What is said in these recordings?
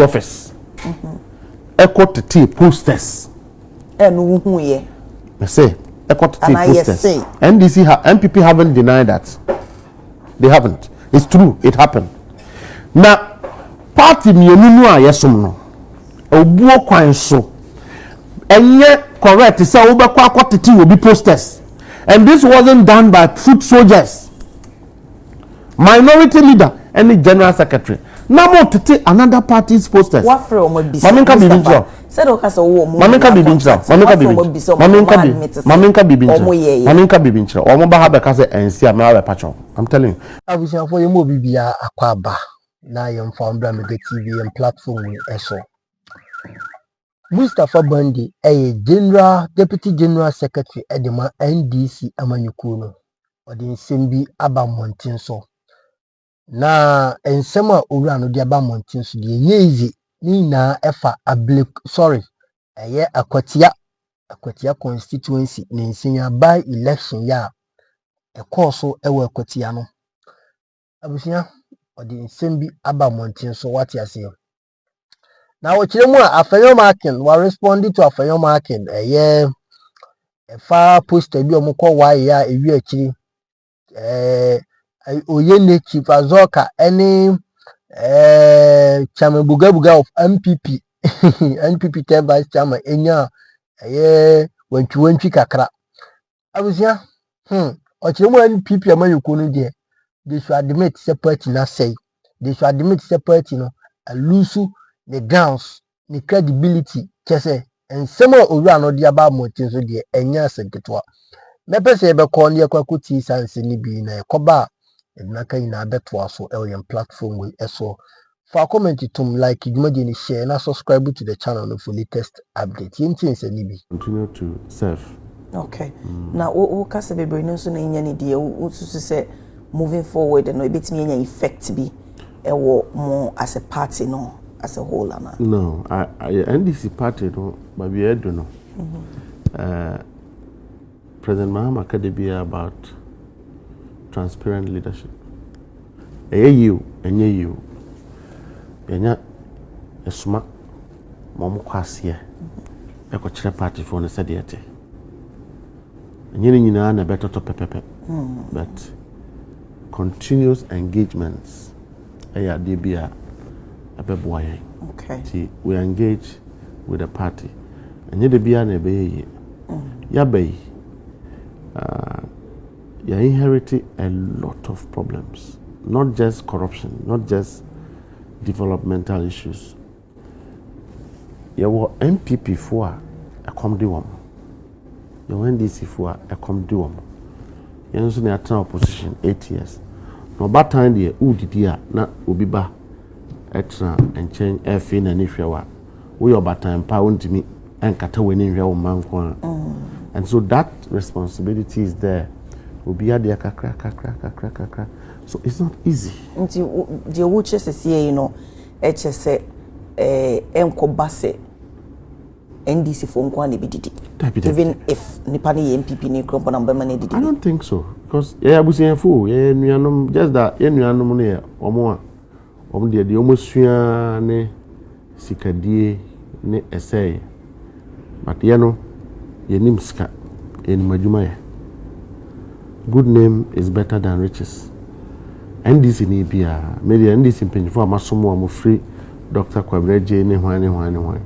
office. Echo to tea posters. And who ye? I say, echo to tea posters. NPP haven't denied that. They haven't. It's true. It happened. Now, party me yesumno. Obuo kwan so. Enye correct. Say obekwa kwatiti will be posters. And this wasn't done by foot soldiers. Minority leader and the general secretary. Now more to take another party's posters. What from Maminka Bibincha. Said Okasa Maminka Bibincha. Maminka Bibincha. Or Mobaha Kase and Siamara Pacho. I'm telling you. I wish for your movie be a Aquaba. Now you're found by the TV and platform ESO. Mustapha Gbande, a deputy general secretary at the NDC Amanyukuno, or the Simbi Abamontinso. Na ensema urano di Abamontinso, the Yezi, Nina Efa sorry, Akwatia constituency, Ninsenia by election ya, a corso ewe Akwatiano. Abusia, or the Simbi Abamontinso, what you say. Now, Afenyo Markins were responding to Afenyo Markins. A far post to be a moko why ya a year chi. Oyene Chief Azoka, any Chairman Buga of NPP, NPP 10 Vice Chairman, Enya, when you went to Kakra. I was here, or NPP among you couldn't dear. They should admit separate, not say. They should admit separate, a loose. The grounds, the credibility, chese, and some ora no dia ba motin so de enya senketwa. Me pese be ko ne kwakuti sanse ni bi na ekoba na kan na betwa so e platform we eso. For comment tum like idumade ni share na subscribe to the channel for latest update. Yintin se ni bi. Continue to serve. Okay. Now o kase bebre no so na nya ni de o susu se moving forward no ebetimi nya effect bi e wo mo as a party no. As a whole, Anna? No, I NDC party, no, but we don't know. President Mahama Kadebia about transparent leadership. You, a smart mom quasia, a coach party for the Sadiate. And you a better to pepe, but continuous engagements, DBA. Okay. See, we engage with the party. And you be an ebay. You inherited a lot of problems. Not just corruption, not just developmental issues. You were NPP for a comedy woman. You were NDC for a comedy woman. You know, so you opposition 8 years. No bad time there, who did you not Ubiba? Extra and change everything and if you are we are about time pound to me and cut away in real man. And so that responsibility is there. Will be at the crack. So it's not easy. The watches is here, HSA Enkobase NDC for Nkwani BDD. Even if Nipani NPP ni crop on Bemani. I don't think so. Because I was saying fool, just that any or more. The almost ne sikadie ne essay. But yenim ska in majumaya. Good name is better than riches. NDC ni bia, maybe NDC penjifo amasomo amu free Dr. Kwabreje ne hwan.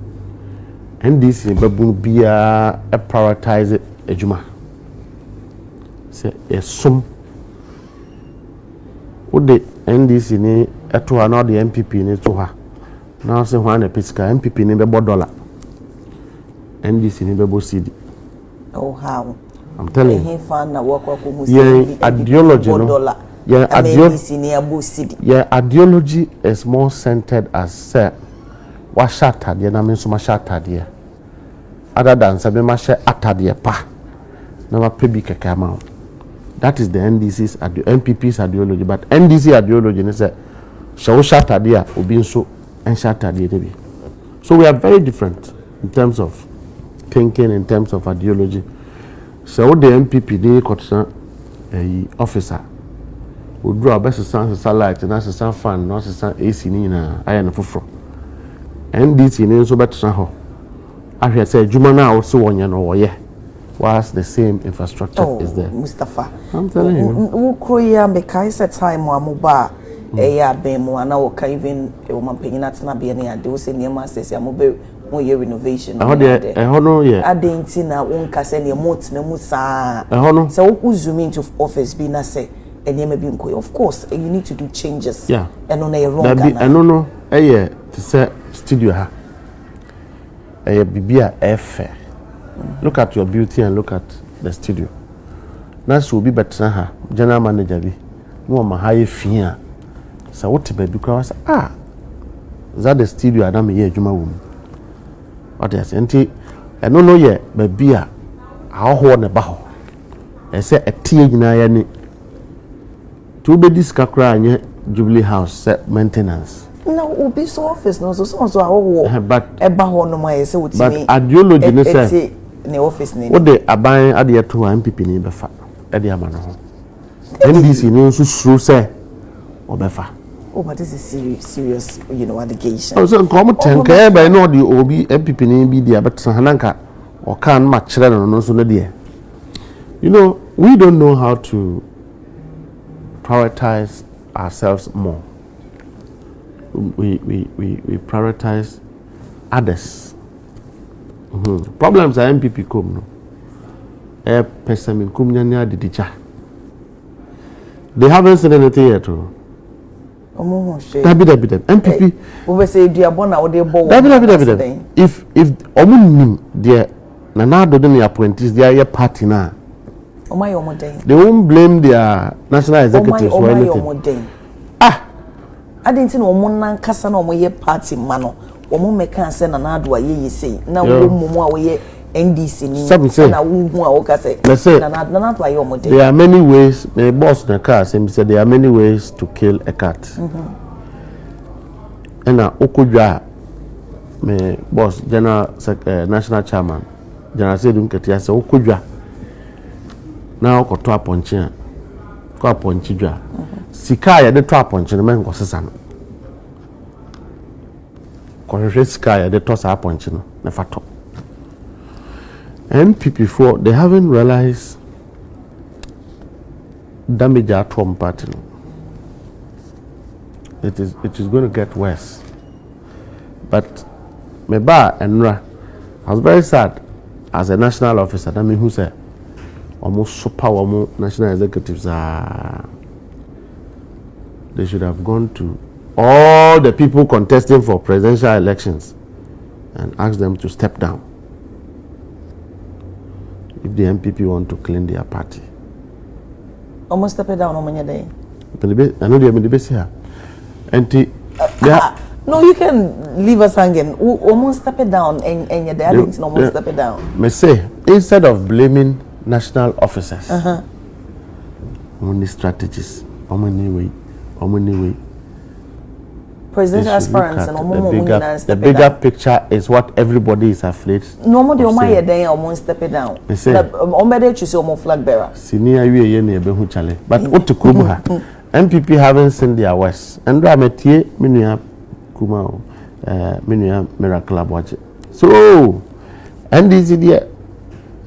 NDC babu bia prioritize ejuma. Say esum. Ode NDC ni eto na the NPP ni to ha. Now say hwan na pesika NPP ni be $1. NDC ni be bo CD. Oh how? I'm telling you. Ideology no. Ideology is more centered as what shatter the na me so ma shatter there. Other than say me ma share atade pa. Na ma pebi keke ama. That is the NDC's NPP's ideology, but NDC ideology is say shall shatter there obi nso and shatter there be. So we are very different in terms of thinking, in terms of ideology. So the NPP they got a officer who draw best sense light and as a fan, not a AC nina iron for. NDC ni nso betra ho ahwe say adwuma na wo se wonye no woye whilst the same infrastructure is there. Mustapha, I'm telling you. Ukroya because time wa moba eya bemu ana wo kan even o mampanyina tena be na ade wo se niam access ya mobe mo ye renovation. Eho no ye. Adenti na wonka se ne mot na mu saa. Eho no. So wo zoom into office bi na say enema bi nko. Of course, you need to do changes. Yeah. And on a wrong Ghana. No eye to say studio ha. Eye bibia efe. Look at your beauty and look at the studio. That's will be better ha. General manager bi. No ma high fee. So what be because is that the studio adam here adwuma wo mu. What is enti I don't know yet baby a ho na ba ho. E say etie nyina ya ni. To be this kakra anye Jubilee House maintenance. No, obi so office no so awo. But eba ho no ma say wotimi. But ideology ne say ne office ni. What the aban ade to NPP ni be fa. E de ama no ho. NDC ni nso suru say obefa. Oh, but this is serious, allegation. Oh, so come tenke by no the obi NPP ni bi dia betra hananka o kan ma kire no so no de. We don't know how to prioritize ourselves more. We prioritize others. Problems are NPP come no. Person in kum nyanya didicha. They haven't said anything yet. Dabi. NPP. We say diabona or they bow. Dabi. If omunim there na do the appointees their party na. They won't blame their national executives for anything. I didn't know Mona Kasa no ye party mano. Omo meka say na do aye say. Na wo mumu aye NDC ni na wo hu a wo ka say. Na do aye omo dey. There are many ways. My boss na car say there are many ways to kill a cat. And na okodwa my boss general national chairman general Sedum Ketia say okodwa na okoto aponche a ko aponche dwa sika ya de to aponche no men nkosesa no ko sika ya de to sa aponche no na fato NPP for they haven't realized damage at home party no. It is going to get worse. But meba enra I was very sad as a national officer that mean who said almost super almost national executives they should have gone to all the people contesting for presidential elections and asked them to step down if the NPP want to clean their party. Almost step down on my day. I know they have been the best here. No, you can leave us hanging. Almost step it down and your dad almost step it down. Me say instead of blaming national officers, only strategies, how many way. Presidential aspirants and the bigger picture is what everybody is afraid. No more the day almost step it down. Me say you see almost flag bearer. Senior ye ne be hu chale. But what to Kubuha? NPP haven't seen their worst. And Rametie Minia Kumao Minia Miracle Abwache. So NDC dear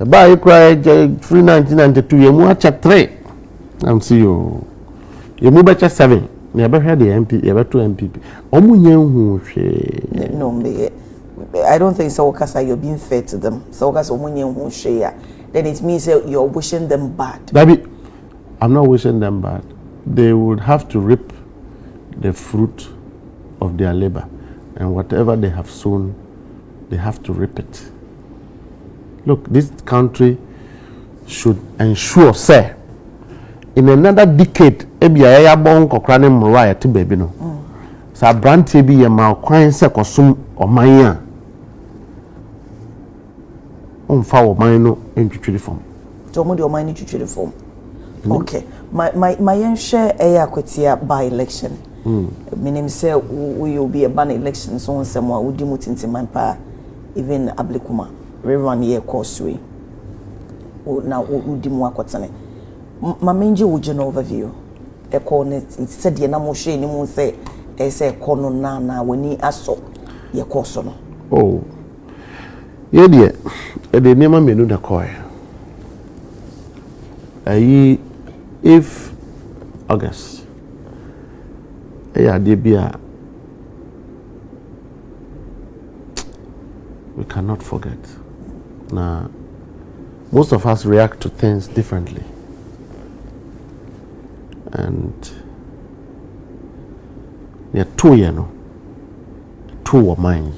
by you cry free 1992 you mu acha 3. I'm see you. You mu becha 7. You ever heard the MP, you ever 2 MPP. No, I don't think so Kasa you're being fair to them. So Kasa share. Then it means you're wishing them bad. Baby, I'm not wishing them bad. They would have to reap the fruit of their labor, and whatever they have sown, they have to reap it. Look, this country should ensure, say, in another decade, ebia bon kokra mraya ti baby no. Sa brante bi ye ma kwan se kosum oman a. Onfa oman no entwitwiri fom. So mo de oman ni twitwiri fom. Okay. My share Akwatia by election. Meaning say we will be a ban election so on someone would do in Manpa, even Ablikuma, rerun year course now would do more quatane. My manger would you overview. A cornet, it said the Namushe, you say, a corner na when he aso. ye course no. Oh. Yeah, dear. The name of me no koi. If August. Yeah, dear. We cannot forget. Now, most of us react to things differently. And there are two of mine.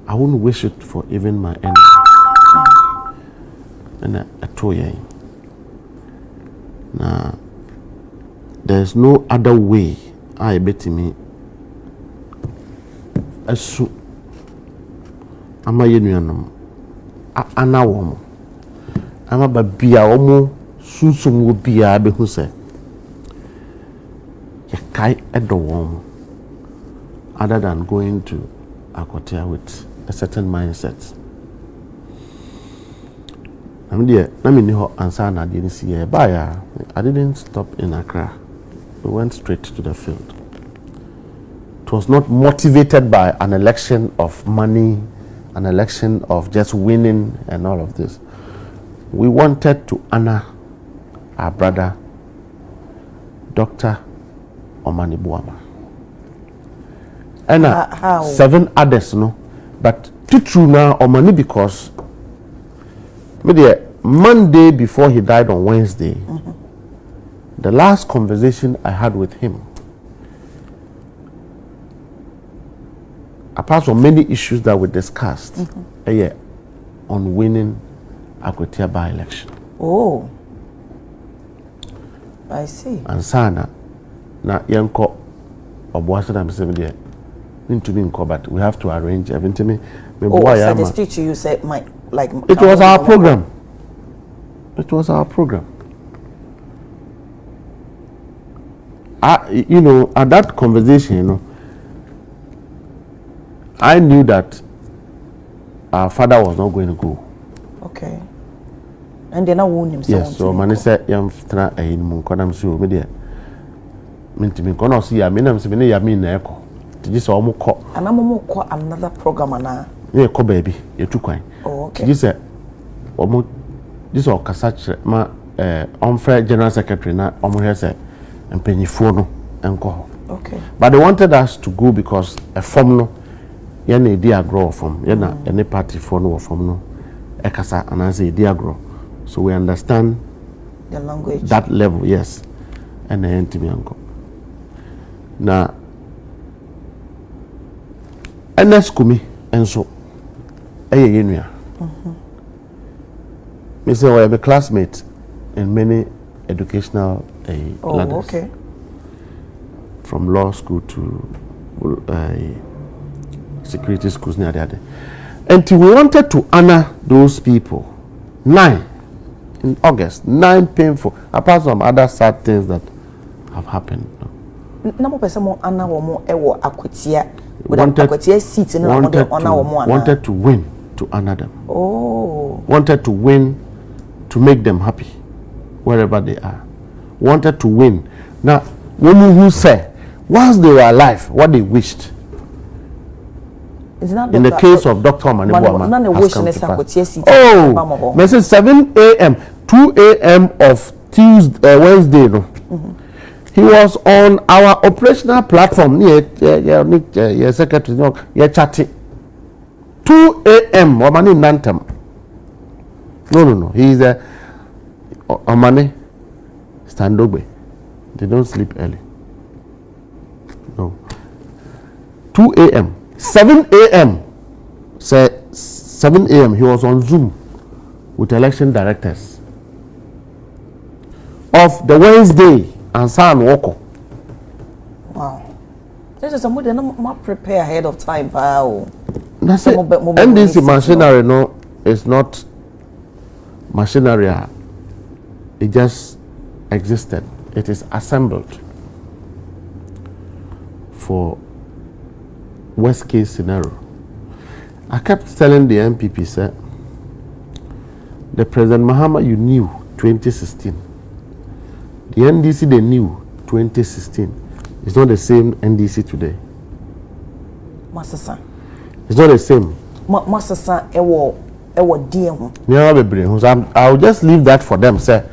I wouldn't wish it for even my enemy. And a 2 year. Now, there's no other way I bet me. I'm a union. I'm a woman. I'm a baby. Susum will be a be who say. You can't at the warm other than going to Akwatia with a certain mindset. I'm there. Let me know answer. I didn't see a buyer. I didn't stop in Accra. We went straight to the field. It was not motivated by an election of money, an election of just winning and all of this. We wanted to honor our brother, Dr. Omani Buama. And 7 others, no. But true now, Omani, because Monday before he died on Wednesday, the last conversation I had with him, apart from many issues that we discussed, on winning Akwatia by-election. Oh, I see. And sana na yanko obuasa na mseme into me but we have to arrange everything. I suggested to you say like it was our program. It was our program. You know, at that conversation, you know, I knew that our father was not going to go. Okay. And then I won him. Yes, so man said, "Yam tra a munkonam so media." Mintimi kono si ya menam se me ya me na eko. Tiji so omo ko. Anamomo ko another program na. Yeah, ko baby. You too kwan. Oh, okay. Tiji se omo this o kasa kire ma onfre general secretary na omo here say empanyifo no enko. Okay. But they wanted us to go because a form no ya na edi agro form. Ya na any party for no form no. E kasa anase edi agro. So we understand the language. That level, yes. And the NTB uncle. Now, NS Kumi and so me say I am a classmate in many educational ladders. Okay. From law school to security schools near there. And we wanted to honor those people. 9 in August, 9 painful, apart from other sad things that have happened. Wanted to win to honor them. Oh. Wanted to win to make them happy wherever they are. Wanted to win. Now, when who say, whilst they were alive, what they wished. In the case of Dr. Manibuama has come to pass. Oh, message 7 a.m., 2 a.m. of Tuesday, Wednesday. No. He was on our operational platform near secretary, chatting. 2 a.m. Omani Nantam. No. He is a Omani Standogbe. They don't sleep early. No. 2 a.m. 7 a.m. Say 7 a.m. he was on Zoom with election directors of the Wednesday and San Woko. Wow. This is somebody not prepare ahead of time. Wow. That's it. NDC machinery no is not machinery. It just existed. It is assembled for worst case scenario. I kept telling the NPP, sir, the President Mahama you knew 2016. The NDC they knew 2016. It's not the same NDC today. Masasa. It's not the same. Masasa ewo die ho. Yeah, so I'll just leave that for them, sir.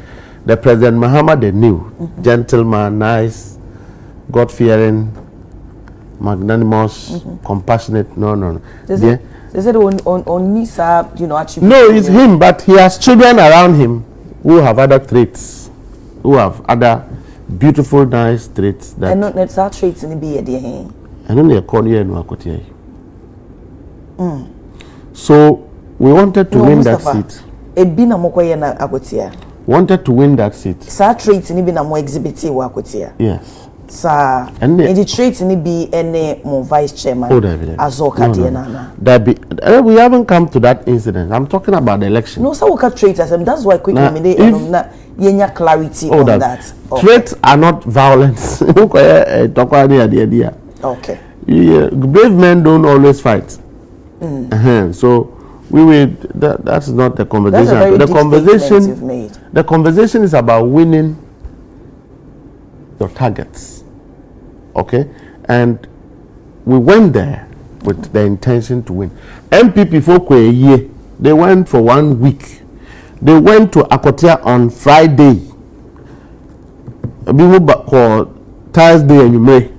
The President Muhammad, they knew. Gentleman, nice, God-fearing, magnanimous, compassionate. No. They said on Nisa, actually. No, it's him, but he has children around him who have other traits, who have other beautiful, nice traits. That and not that traits in the be I don't know call here no Akwatia. So we wanted to win Mustapha, that seat. Ebi na mokoye na Akwatia. Wanted to win that seat. Sa traits ni bi na mo exhibit wa Akwatia. Yes. Sa and the traits ni bi ene mo vice chairman. Azoka no. We haven't come to that incident. I'm talking about the election. No, so we can traits as that's why quickly me yenya clarity on that. Okay. Traits are not violence. Okay. Brave men don't always fight. So we will. That's not the conversation. That's a very the deep conversation you've made. The conversation is about winning your targets. Okay, and we went there with the intention to win. NPP folk were a year. They went for 1 week. They went to Akwatia on Friday. Thursday and you may.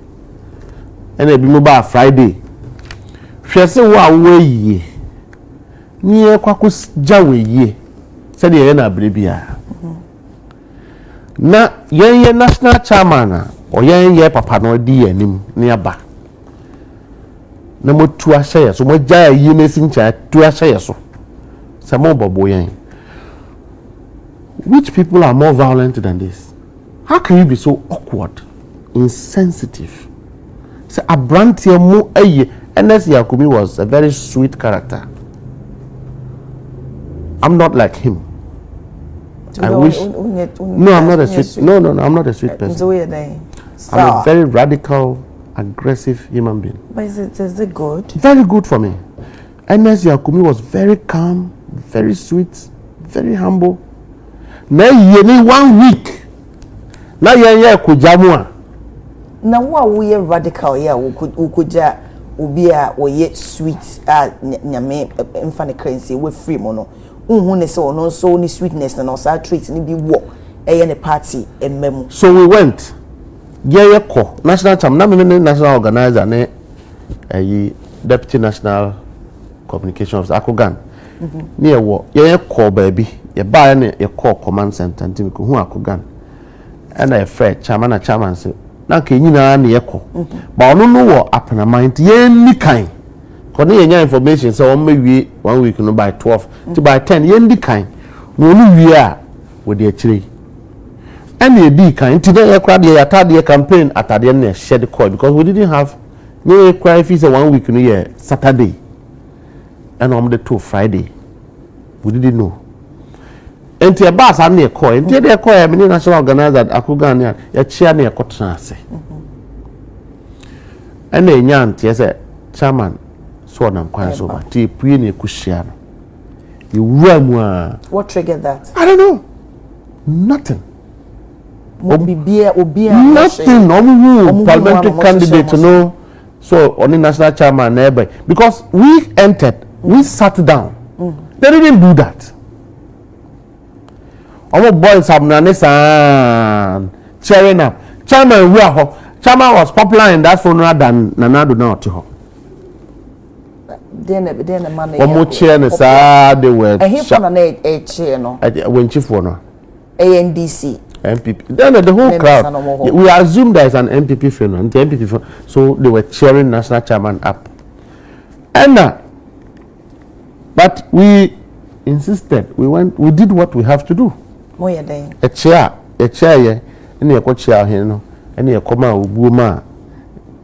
And they be by Friday. She said, "Wow, we near Kwakus Jawe ye." Said the Ena Bribia. Na ye national chairman or ye papa no di anim nearby. Na mo tu ahye so mo gya yi na sincha tu ahye so. Say mo bobo yen. Which people are more violent than this? How can you be so awkward, insensitive? Say Abrantie mu eye. NS Yakubi was a very sweet character. I'm not like him. I wish. No, I'm not a sweet. No, I'm not a sweet person. I'm a very radical, aggressive human being. But is it good? Very good for me. NS Yakubi was very calm, very sweet, very humble. Now you 1 week. Now you kujamua. Now what we radical? Yeah, we could obi a oye sweet nyame mfa currency we free mono unhu ne se ono so ni sweetness na so treat ni bi wo eye ne party emmemu. So we went ye ko national cham na me national organizer ne deputy national communication officer Akogan ne ye ko baabi ye ba ne ye ko command center ntimi ko hu Akogan and a friend chairman say na ka nyina na yeko ba ono no wo apenamint ye ni kan ko ne yenya information say o mawie 1 week no by 12 to by 10 ye ndi kan no no wie a we de akire and ye di kan ti dey ekra de atade campaign atade na share the call because we didn't have no cry fees 1 week no year Saturday and on the 2 Friday we didn't know. Enti eba asa na ekọ enti de ekọ ya mini national organizer Akogan ya chia na ekọtena ase ena enya ante se chairman so na nkwan so ba ti pue na ekuhia no ewura mu a. What triggered that? I don't know. Nothing. Nothing. Parliamentary candidate no. So only national chairman nearby because we entered, we sat down. They didn't do that. Our boys have Nanesan cheering up. Chairman was popular in that phone than Nanado now to her. Then the money. They were. And he found a chair no. When chief one. NDC. NPP. Then the whole crowd. We assume there is an NPP phone. So they were cheering national chairman up. And but we insisted. We did what we have to do. A chair ye any a chair here no any a comma ubuma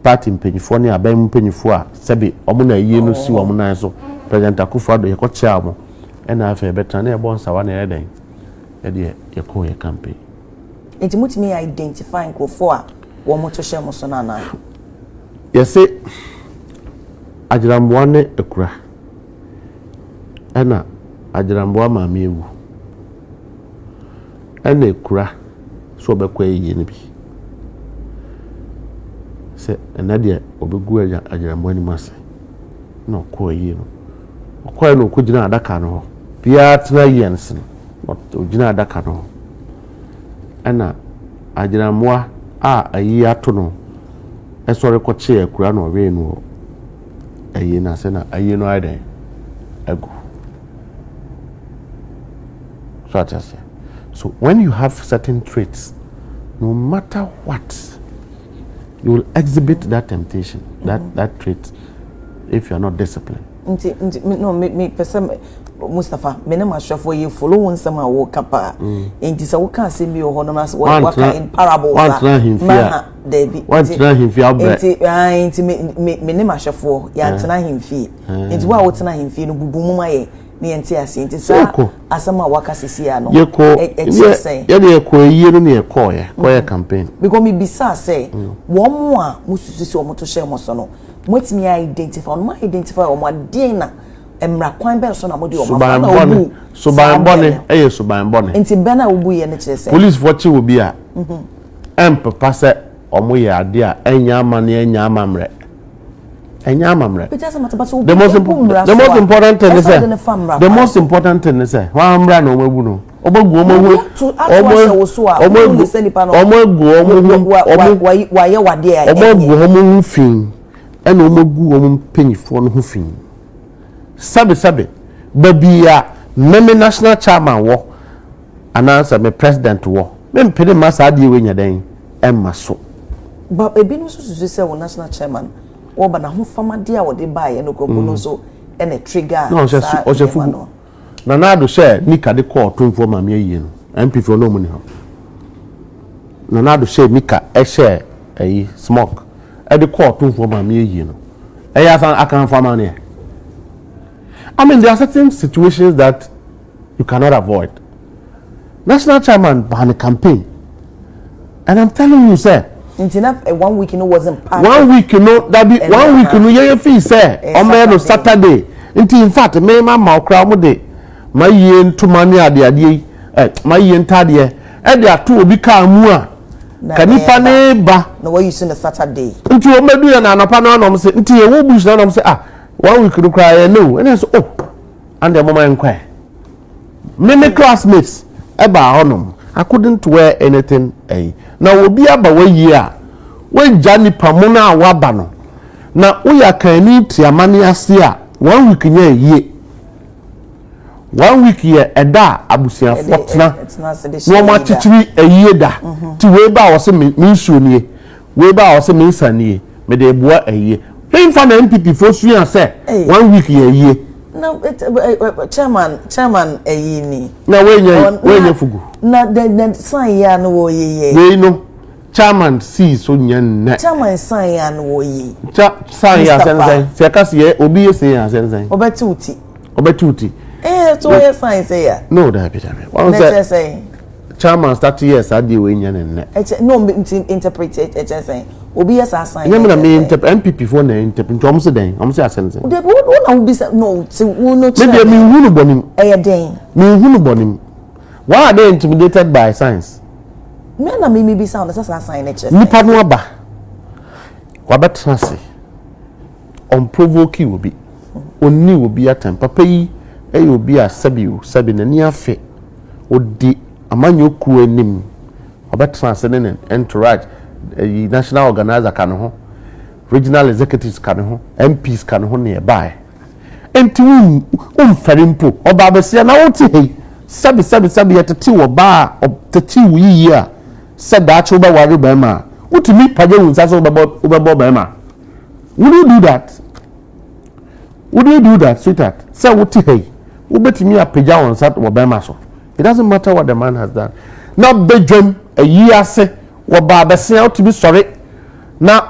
party mpanyifo ne aban mpanyifo a sebe omuna yie no si omuna so President Akufo-Addo ye chair mo and afa better na e bon sawa na eden e de ye ko ye campaign enti mutimi identify nkofo a wo moto hye mo so na na ye say ajiramboa ne ekura ana ajiramboa ma me ewu and a cra so be kwa ye ni bi se na de obegu ajirambo ni mase no ko yi no ko no ko gina adaka no bia tena yense no gina adaka no ana aginamoa ayi ato no esore ko che akura no we no ayi na se na ayi no adan ego so when you have certain traits, no matter what, you will exhibit that temptation, that trait, if you are not disciplined. No, me person Mustapha, me na for you follow one sama wo kapa. Enti sa wo kan se mi ho no na waka in parables. One try him fear. One try him fear. Enti me na for ya tena him fear. Enti wa wo tena him fear no bubu mu maye. Me enti ase enti sa asama waka sisi ya no. Ye de ko yie no ne ye ko ye campaign. Because me bisa say wo mo a mususu se o mo to share mo so no. What's me identify on my identify on my DNA emra kwan be so na modi o ma so ban bone eye so ban bone enti bena obu ye ne kire say police watch will be a papa say omo ye ade a enya amane enya amamre the most important thing is the most important thing is wa amra na omagu no omagu omo fin ena omagu omo mpanyifo no ho fin sabe babia meme national chairman wo announce me president wo me mpede masa ade we nyadan emma so ba ebinu so say wo national chairman wo ba na ho fama de a wo de bae no kopo no so ena trigger no o se fu na do share nika de call to info ma me ayi no NPP no mu ni ho na do share nika e share ayi smoke e de call to info ma me ayi no e ya san akan fama ne I mean, there are certain situations that you cannot avoid. National chairman behind a campaign, and I'm telling you, sir. Enough 1 week, wasn't part. 1 week, that be 1 week, you fee, sir. On Saturday. In fact, me my crowd day. My yen to money at the idea, my yen tadia, and there are two be more. Can you paneba? No way you seen a Saturday. Into a maybe an anapano, say, into a bush, and say, 1 week to cry no, and it's and the moment inquire. Many classmates about honum. I couldn't wear anything. Now we'll be about 1 year. When Johnny Pamona Wabano. Now we are can eat your money as year. 1 week in a year. 1 week year a da abusia fortna. No more teaching a year da. To weba was a minsunie. Weba was a minsanie. May they boy a year. Paying for the NPP for 3 and say 1 week a year. No, chairman a yini. Now when you fugu. Na then sign ya no ye. They know chairman sees so yan. Chairman sign ya no ye. Sign ya sensei. Sekasi obi say ya sensei. Obetuti. So ye sign say ya. No, that be. One say chairman start years adi we yan en. No interpret it say. Obi yes assign. Nyame na me NPP for na interpret ntom se den. Om se asense. De wo na wo bisa no se wo no chair. Maybe me hunu bonim. Den. Me hunu bonim. Why are they intimidated by science? Me na me bisa on say assign na chair. Nipa no aba. Wa betrase. On provoke will be. Oni will be at time. Papa yi e obi a sabi na ni afe. Odi amanyo ku anim. Wa betrase ne entourage. National organizer can ho, regional executives can ho, MPs can ho nearby. Enti ferimpo oba besia na woti he sabi ya tati oba tati wi ya said that oba wari ba ma utimi paje wunsa so oba ba ma. Would you do that sweetheart? Say woti he ubetimi apeja wonsa oba ma so. It doesn't matter what the man has done. Now bedroom a year say Oba besia to be sorry. Na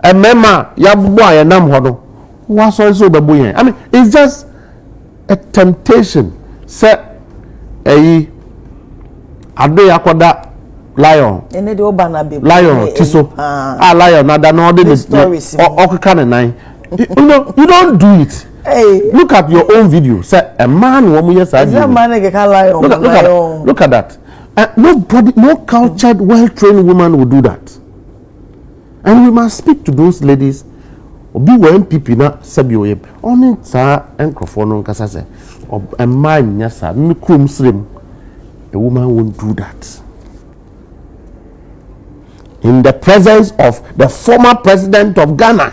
mema ya bubu aye nam ho no. Wa so bebu yen. I mean, it's just a temptation. Say ado yakoda lion. Ene de oba na be. Lion tiso. Lion na da no de okeka ne nan. You don't do it. Hey, look at your own video. Say a man wo mu yesa. Is that man like a lion? Look at that. Nobody, no cultured, well-trained woman will do that. And we must speak to those ladies obi wa NPP na sabi oyem oni sa enkrofo no nkasa se a man nyasa me krom srem a woman won't do that in the presence of the former president of Ghana,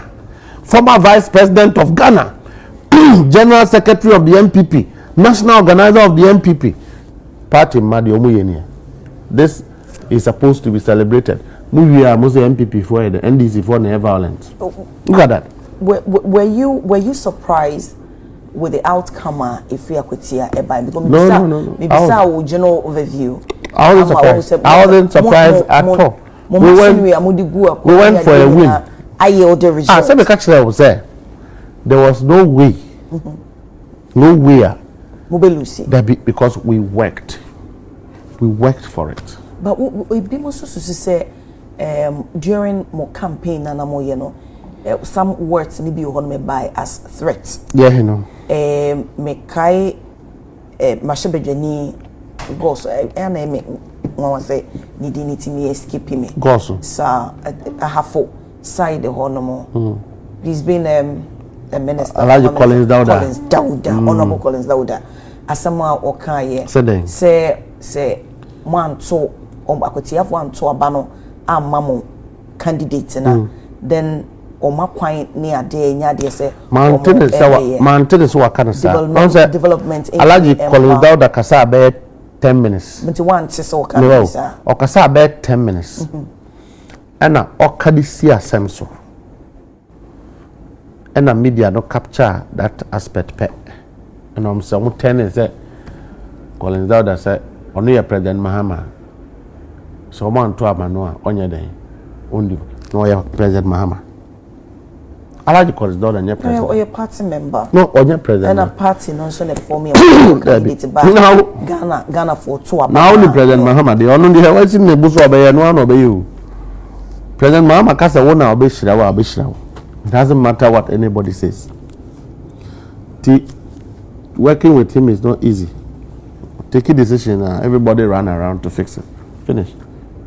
former vice president of Ghana, general secretary of the NPP, national organizer of the NPP, party Madi Omuyenia. This is supposed to be celebrated. We are most NPP for the NDC for never violence. Look at that. Were you surprised with the outcome if we Akwatia Eba? Because no. Maybe our general overview. I wasn't surprised at all. We went for a win. There was no way. Nowhere. Because we worked. We worked for it. But we also say during my campaign and some words need be on by as threats. Yeah, you know. Me kai mashebejani goes and one say need me escape me. Goso. Sir, I have for side the honomo. He's been a minister. Alhaji Collins Dauda. Honorable Collins Dauda. Asama okaye. Say man to Akwatia one to abano amamo candidate na then oma kwan ni ade nya de say man so wakana sa development Alhaji Collins Dauda kasa be 10 minutes. But one so wakana sa o kasa be 10 minutes. Ena okadisi asem so. Ena media no capture that aspect pe. And I'm so ten say Collins Dauda say ono ye President Mahama. So man to amanoa onye den only no ye President Mahama. Alhaji Collins Dauda nye president. Or your party member. No, onye president. And a party no so na form your candidate back. Ghana for two. Now only President Mahama they only the what's in the bush obey no one obey you. President Mahama kasa wona obeshira. It doesn't matter what anybody says. Working with him is not easy. Taking decision, everybody run around to fix it. Finish.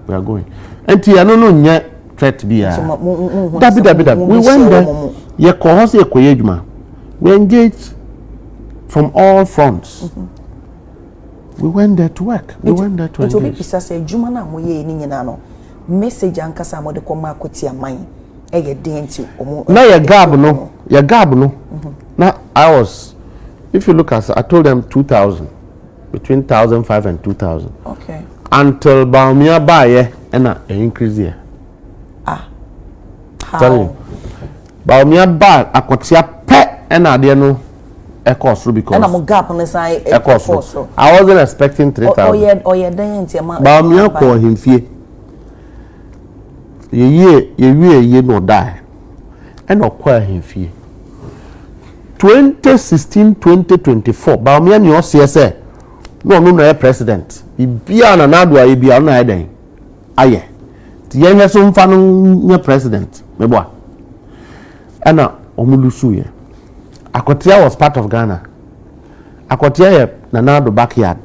We are going. And I don't know threat to be we went there. We engaged from all fronts. We went there to work. We went there to engage. Message ankasa mo de koma Akwatia man e ye den ti omo na ya gab no na I was, if you look at, I told them 2000, between 2005 and 2000. Okay. Until Baumia buy and increase here. How? Baumia buy Akwatia pet and I didn't know a cost because and I'm gap on the side a cost. I wasn't expecting 3,000. Oh yeah, then Baumia call him fee. Ye no die. And acquire him fee. 2016-2024 Baumia ni CSA no president ibia na nadu ibia na eden aye ti yenye so mfa no nye president meboa ana omulusu ye Akwatia was part of Ghana. Akwatia ye na nadu backyard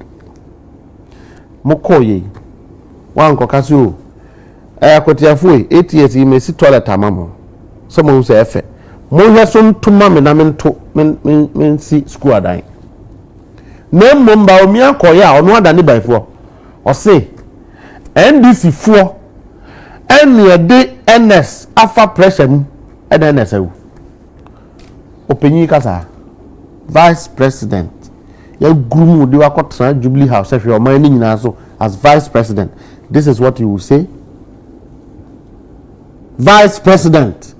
mokoye wan kokasi o Akwatia fu 8 years he mesi toilet amamo so mo se efe mo hwe so ntuma me na mento men si school adan na mmomba omi akoye a ono adane baifo o se NDC fo ene de NS afa pressure mu ene NS awu openyi kasa vice president ya gurumu de wakotra Jubilee House efe o man ni nyina so as vice president. This is what you will say. Vice president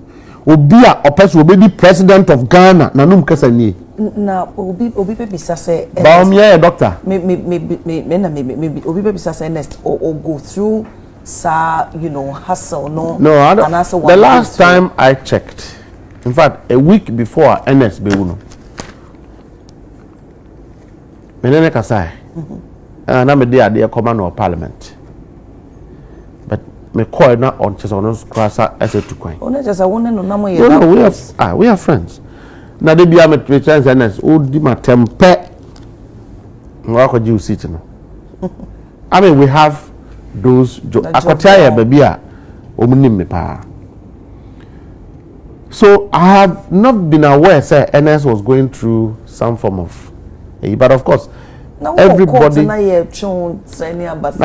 Obia opes will be the president of Ghana na num kasa ni na obi pe bisa say Baumia doctor me obi pe bisa say next or go through sa hustle no I don't. The last time I checked, in fact a week before NS bewuno menene kasa na me dey ade command of parliament but me call na on chesa on krasa to coin. Ona chesa won no na mo ye. No, we are friends. Na de bia me chance NS o di matempe. Ngwa ko ji seat no. I mean we have those Akwatia ya baby a omunim me pa. So I have not been aware, sir, NS was going through some form of, but of course, now, everybody. Now,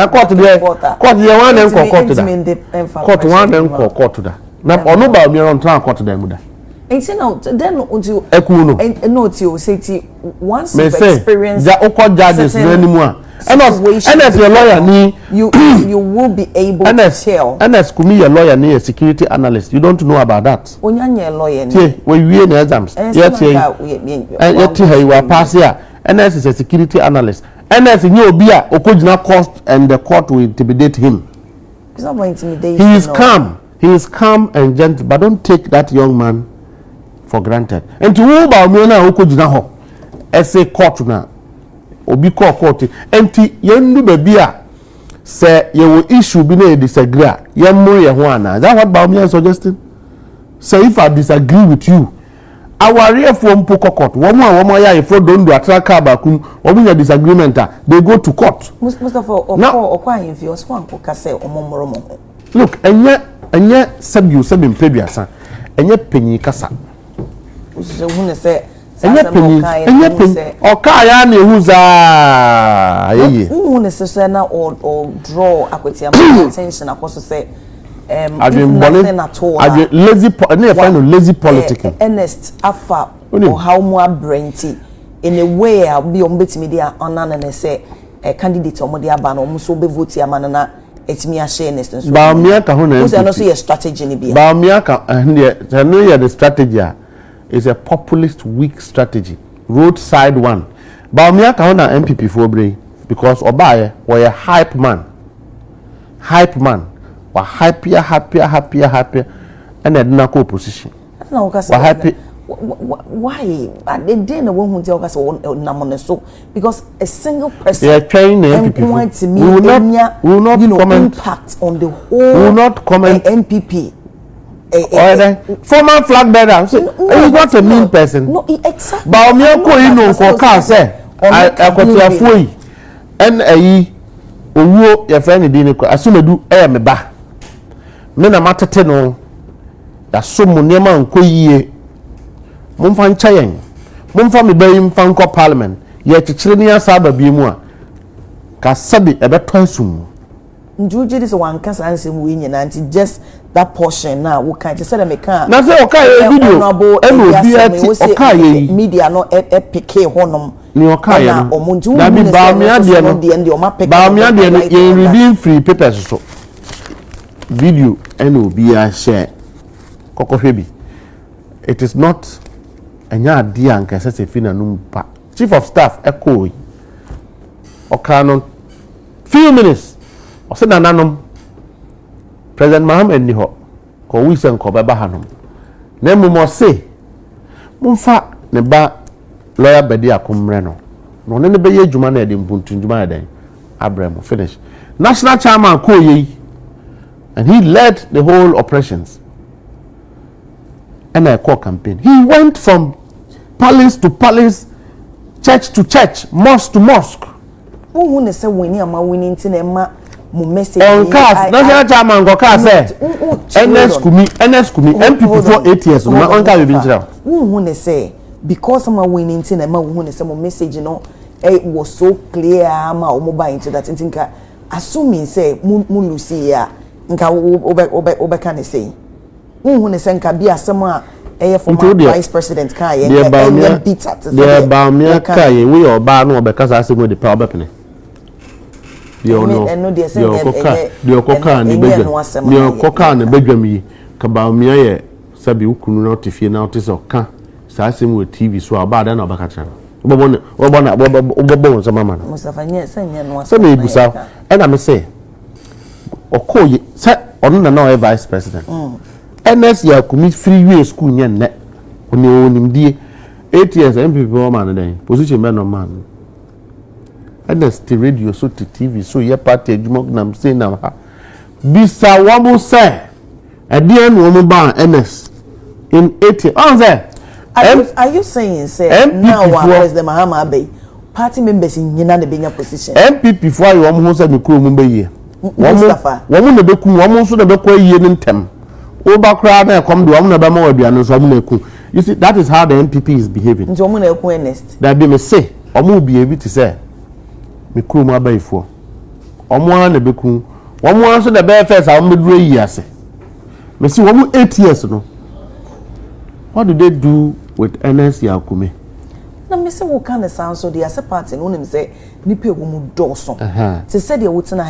court there. Court here one and court to that. Court one and court to that. Now, or no about me on trying court to them. And say now, then until Ekuno. And no, till say once you experience the court judges anymore. And as your lawyer, you will be able to tell. And as could be a lawyer, a security analyst, you don't know about that. When you're a lawyer, when we in exams, yet you are passing here. And as is a security analyst, and as in your beer, Okojina cost and the court will intimidate him. It's not going to intimidate. He is calm. He is calm and gentle, but don't take that young man for granted. And to who about me now, Okojina ho, as a court now. Obi call court enti yendu bebia say ye will issue be na disagree ye mo ye ho ana. Is that what Baumia is suggesting? Say if I disagree with you, our reform poko court womo ya ifro don do atraka bakum womo disagreement they go to court. Mustapha okwa himfi oswan ko kase omomoromo. Look, enye sabi mpebiasa enye penyi kasa. So who say enye penny okaya na ehuza ayeye who necessary na or draw Akwatia attention akoso say nothing at all lazy lazy politicking honest afa or how more brainty in a way be on betimi dia onana na say a candidate omo dia ba na omo so be vote amana na etimi a share next so ba mia ka ho na who say no so your strategy ni bia ba mia ka no your the strategy is a populist weak strategy, roadside one. But me aka na NPP for brain because Obaye was a hype man, was happier, and then na opposition. No, happy. Why? They didn't want to tell us on so because a single person. Yeah, trying NPP. We will not comment impact on the whole. We will not comment NPP. Former flag bearer, so he's not a mean person. No, exactly. But me ko ino ko ka say Akwatia foi en ayi owuo ye fa ne din ko asumedu me ba me na matete no ya somo niam nko yie momfa ncha yen momfa me bayi mfa nko parliament ye chichire ni asaba bi mu a ka sabi ebeto asum Njuji this one can answer we nanti just that portion now we can't say me can na say okay video media no PK honom ni okay na bi ba me ade no ye reading free papers so video obi a share kokohwe bi it is not anya ade anka say fina no pa chief of staff ekoi okano few minutes o se nananom President Mohammed ni ho ko wisen ko beba hanom na mumo se mumfa ne ba lawyer bedi akomre no no ne be ye djuma na ede mpuntu djuma eden abremo finish national chairman ko ye and he led the whole operations and I call campaign. He went from palace to palace, church to church, mosque to mosque. Who ne say winning ama winning tin e ma mo message on cars national chairman go car say NS kumi NPP for 8 years na on car be nchira who ne say because ama winning tin e ma who ne say mo message no it was so clear ama o mo buy into that ntinka assuming say mu lucy ya nka obe can say who ne say nka bi asem a former vice president kan ye beat at the ba me kan ye we oba no obe kasa asem we the power bepene the okoka ne bedwam yi ka ba me ye sabi ukunu na otifie na otise oka sa asem we TV so aba da na obaka cha obo sama mana Mustapha nye no so me busa e na me say okoye say onu na na vice president NS ya kumi free way school nye ne oni onimdie 8 years MPP o man den position be no man NS the radio so to TV so ye party adwuma na say na ha bisa wamo say adie no mo ba NS in 80 on say are you saying say now one president Mahama Abbey party members in nyina de benya position MPP for you wamo say me kuro mo be ye Mustapha wamo ne be ku wamo so de be kwa yie ne ntem Oba crowd na come do amuna ba ma waduane so amuna ku. You see, that is how the NPP is behaving. Nti omu na eku honest. That be me say, omu behave to say me kru mu abaifo. Omu an na beku. Omu an so the be first a omu duro yi ase. Me see omu 8 years no. What do they do with NS Yakume? Na me say wo kan sound so the as party no nim say nipa egu mu doso. Say said you would na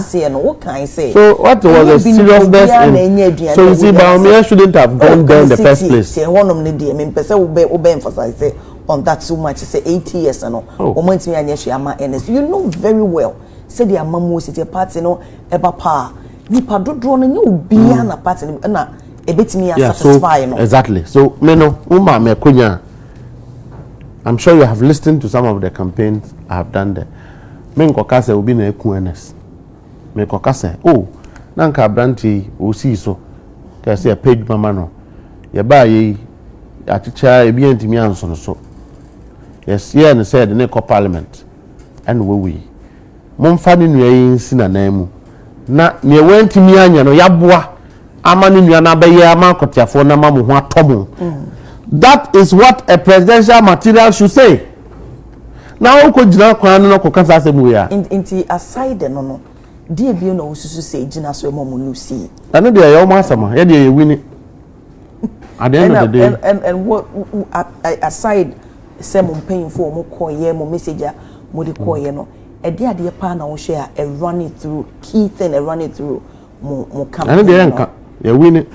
say no wo kan say. So what was the seriousness in? So you see, Baumia shouldn't have gone there in the first place. Say one of me dey me pese wo be emphasize say on that so much say 80 years no. O mo ntimi anya hwe ama NS. You know very well. Say the amamu city party no eba pa. Nipa dodro no nye obia na party na ebetimi satisfy no. Exactly. So me no uma me konya. I'm sure you have listened to some of the campaigns I have done there. Me nkokase obi na eku NS. Me nkokase oh nanka branti o si so. Ka say page mama no. Ye ba ye achicha ebi antimi anso so. Yes, yeah, and said the co parliament. And we. Momfa ni nua yi nsi na nan mu. Na ne wantimi anya no yaboa ama ni nua na ba ye ama kotiafo na ma mo ho atomo. That is what a presidential material should say. Now, uko jina kwa no kokasa se mu ya. Inti aside no. Die bi no ususu say jina so emo mu see. Anu de ya o masama, ya de ye wini. At the end of the day. And what aside say mo paying for mo call ye mo messenger mo de call ye no. E de ade pa na wo share a run it through key thing a run it through mo campaign. Anu de yanka ya wini.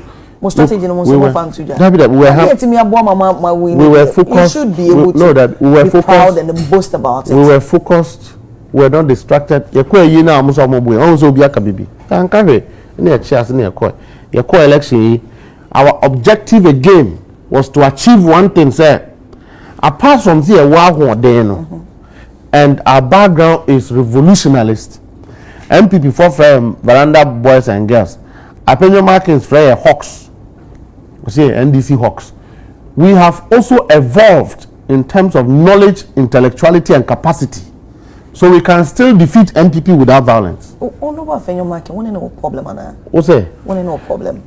Strategy no we were focused. You should be able to be proud and boast about it. We were focused. We were not distracted. Election. Our objective again was to achieve one thing, sir. Apart from the and our background is revolutionalist. NPP for veranda boys and girls. Afenyo Markins for Hawks. We say NDC Hawks. We have also evolved in terms of knowledge, intellectuality, and capacity. So we can still defeat NPP without violence. Oh, no, Afenyo Markins, one no problem, Anna. What's that? One no problem.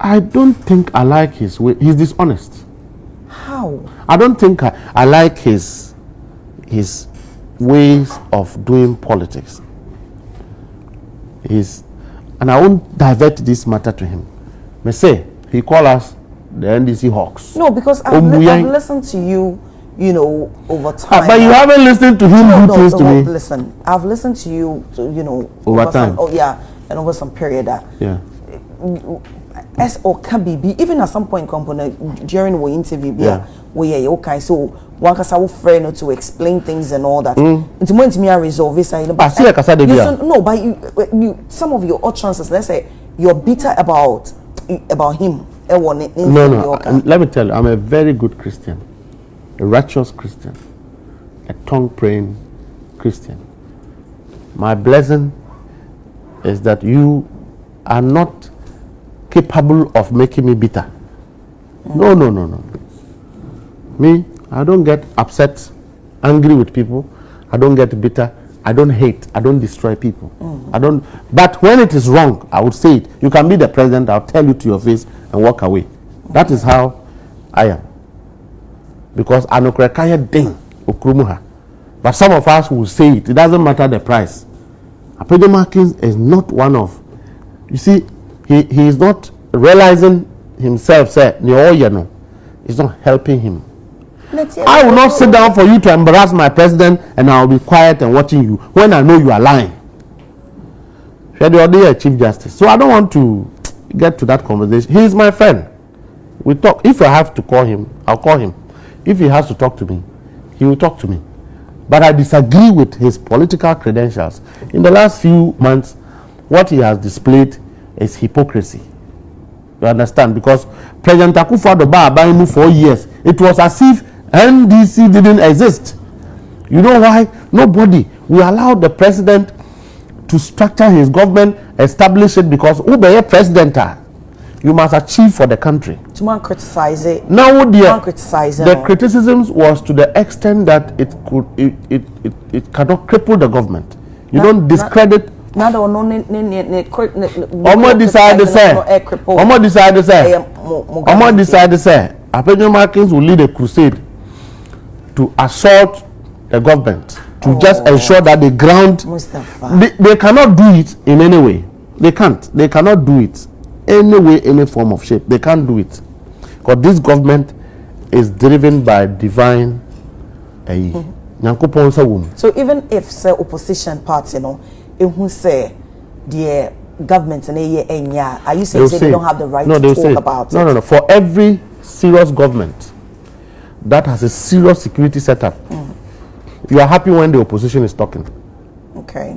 I don't think I like his way. He's dishonest. How? I don't think I like his ways of doing politics. And I won't divert this matter to him. Me say he call us the NDC Hawks. No, because I've listened to you, you know, over time. But you haven't listened to him who close to me. Listen, I've listened to you, you know, over time. And over some period. S or can be even at some point component during the interview. We okay. So one can say friend to explain things and all that. It's more to me resolve this. No, but you some of your utterances. Let's say you're bitter about him. No. Let me tell you, I'm a very good Christian, a righteous Christian, a tongue-praying Christian. My blessing is that you are not capable of making me bitter. No. Me, I don't get upset, angry with people. I don't get bitter. I don't hate. I don't destroy people. I don't. But when it is wrong, I would say it. You can be the president. I'll tell you to your face and walk away. That is how I am. Because anokrekaya ding okrumuha. But some of us will say it. It doesn't matter the price. Afenyo Markins is not one of. You see, he is not realizing himself. Say, it's not helping him. I will not sit down for you to embarrass my president and I will be quiet and watching you when I know you are lying. You're Chief Justice. So I don't want to get to that conversation. He is my friend. We talk. If I have to call him, I'll call him. If he has to talk to me, he will talk to me. But I disagree with his political credentials. In the last few months, what he has displayed is hypocrisy. You understand? Because President Akufo-Addo buying him 4 years. It was as if NDC didn't exist. You know why? Nobody. We allowed the president to structure his government, establish it, because Ube president, you must achieve for the country. To criticize it. Now, the criticisms was to the extent that it cannot cripple the government. You don't discredit Now the no Omo decide to say Afenyo Markins will lead a crusade to assault the government to just ensure that the ground they cannot do it in any way. They cannot do it any way, any form of shape. They can't do it because this government is driven by divine so even if say opposition party who say the government are you saying they don't have the right to talk about it? No. For every serious government that has a serious security setup, you are happy when the opposition is talking. Okay.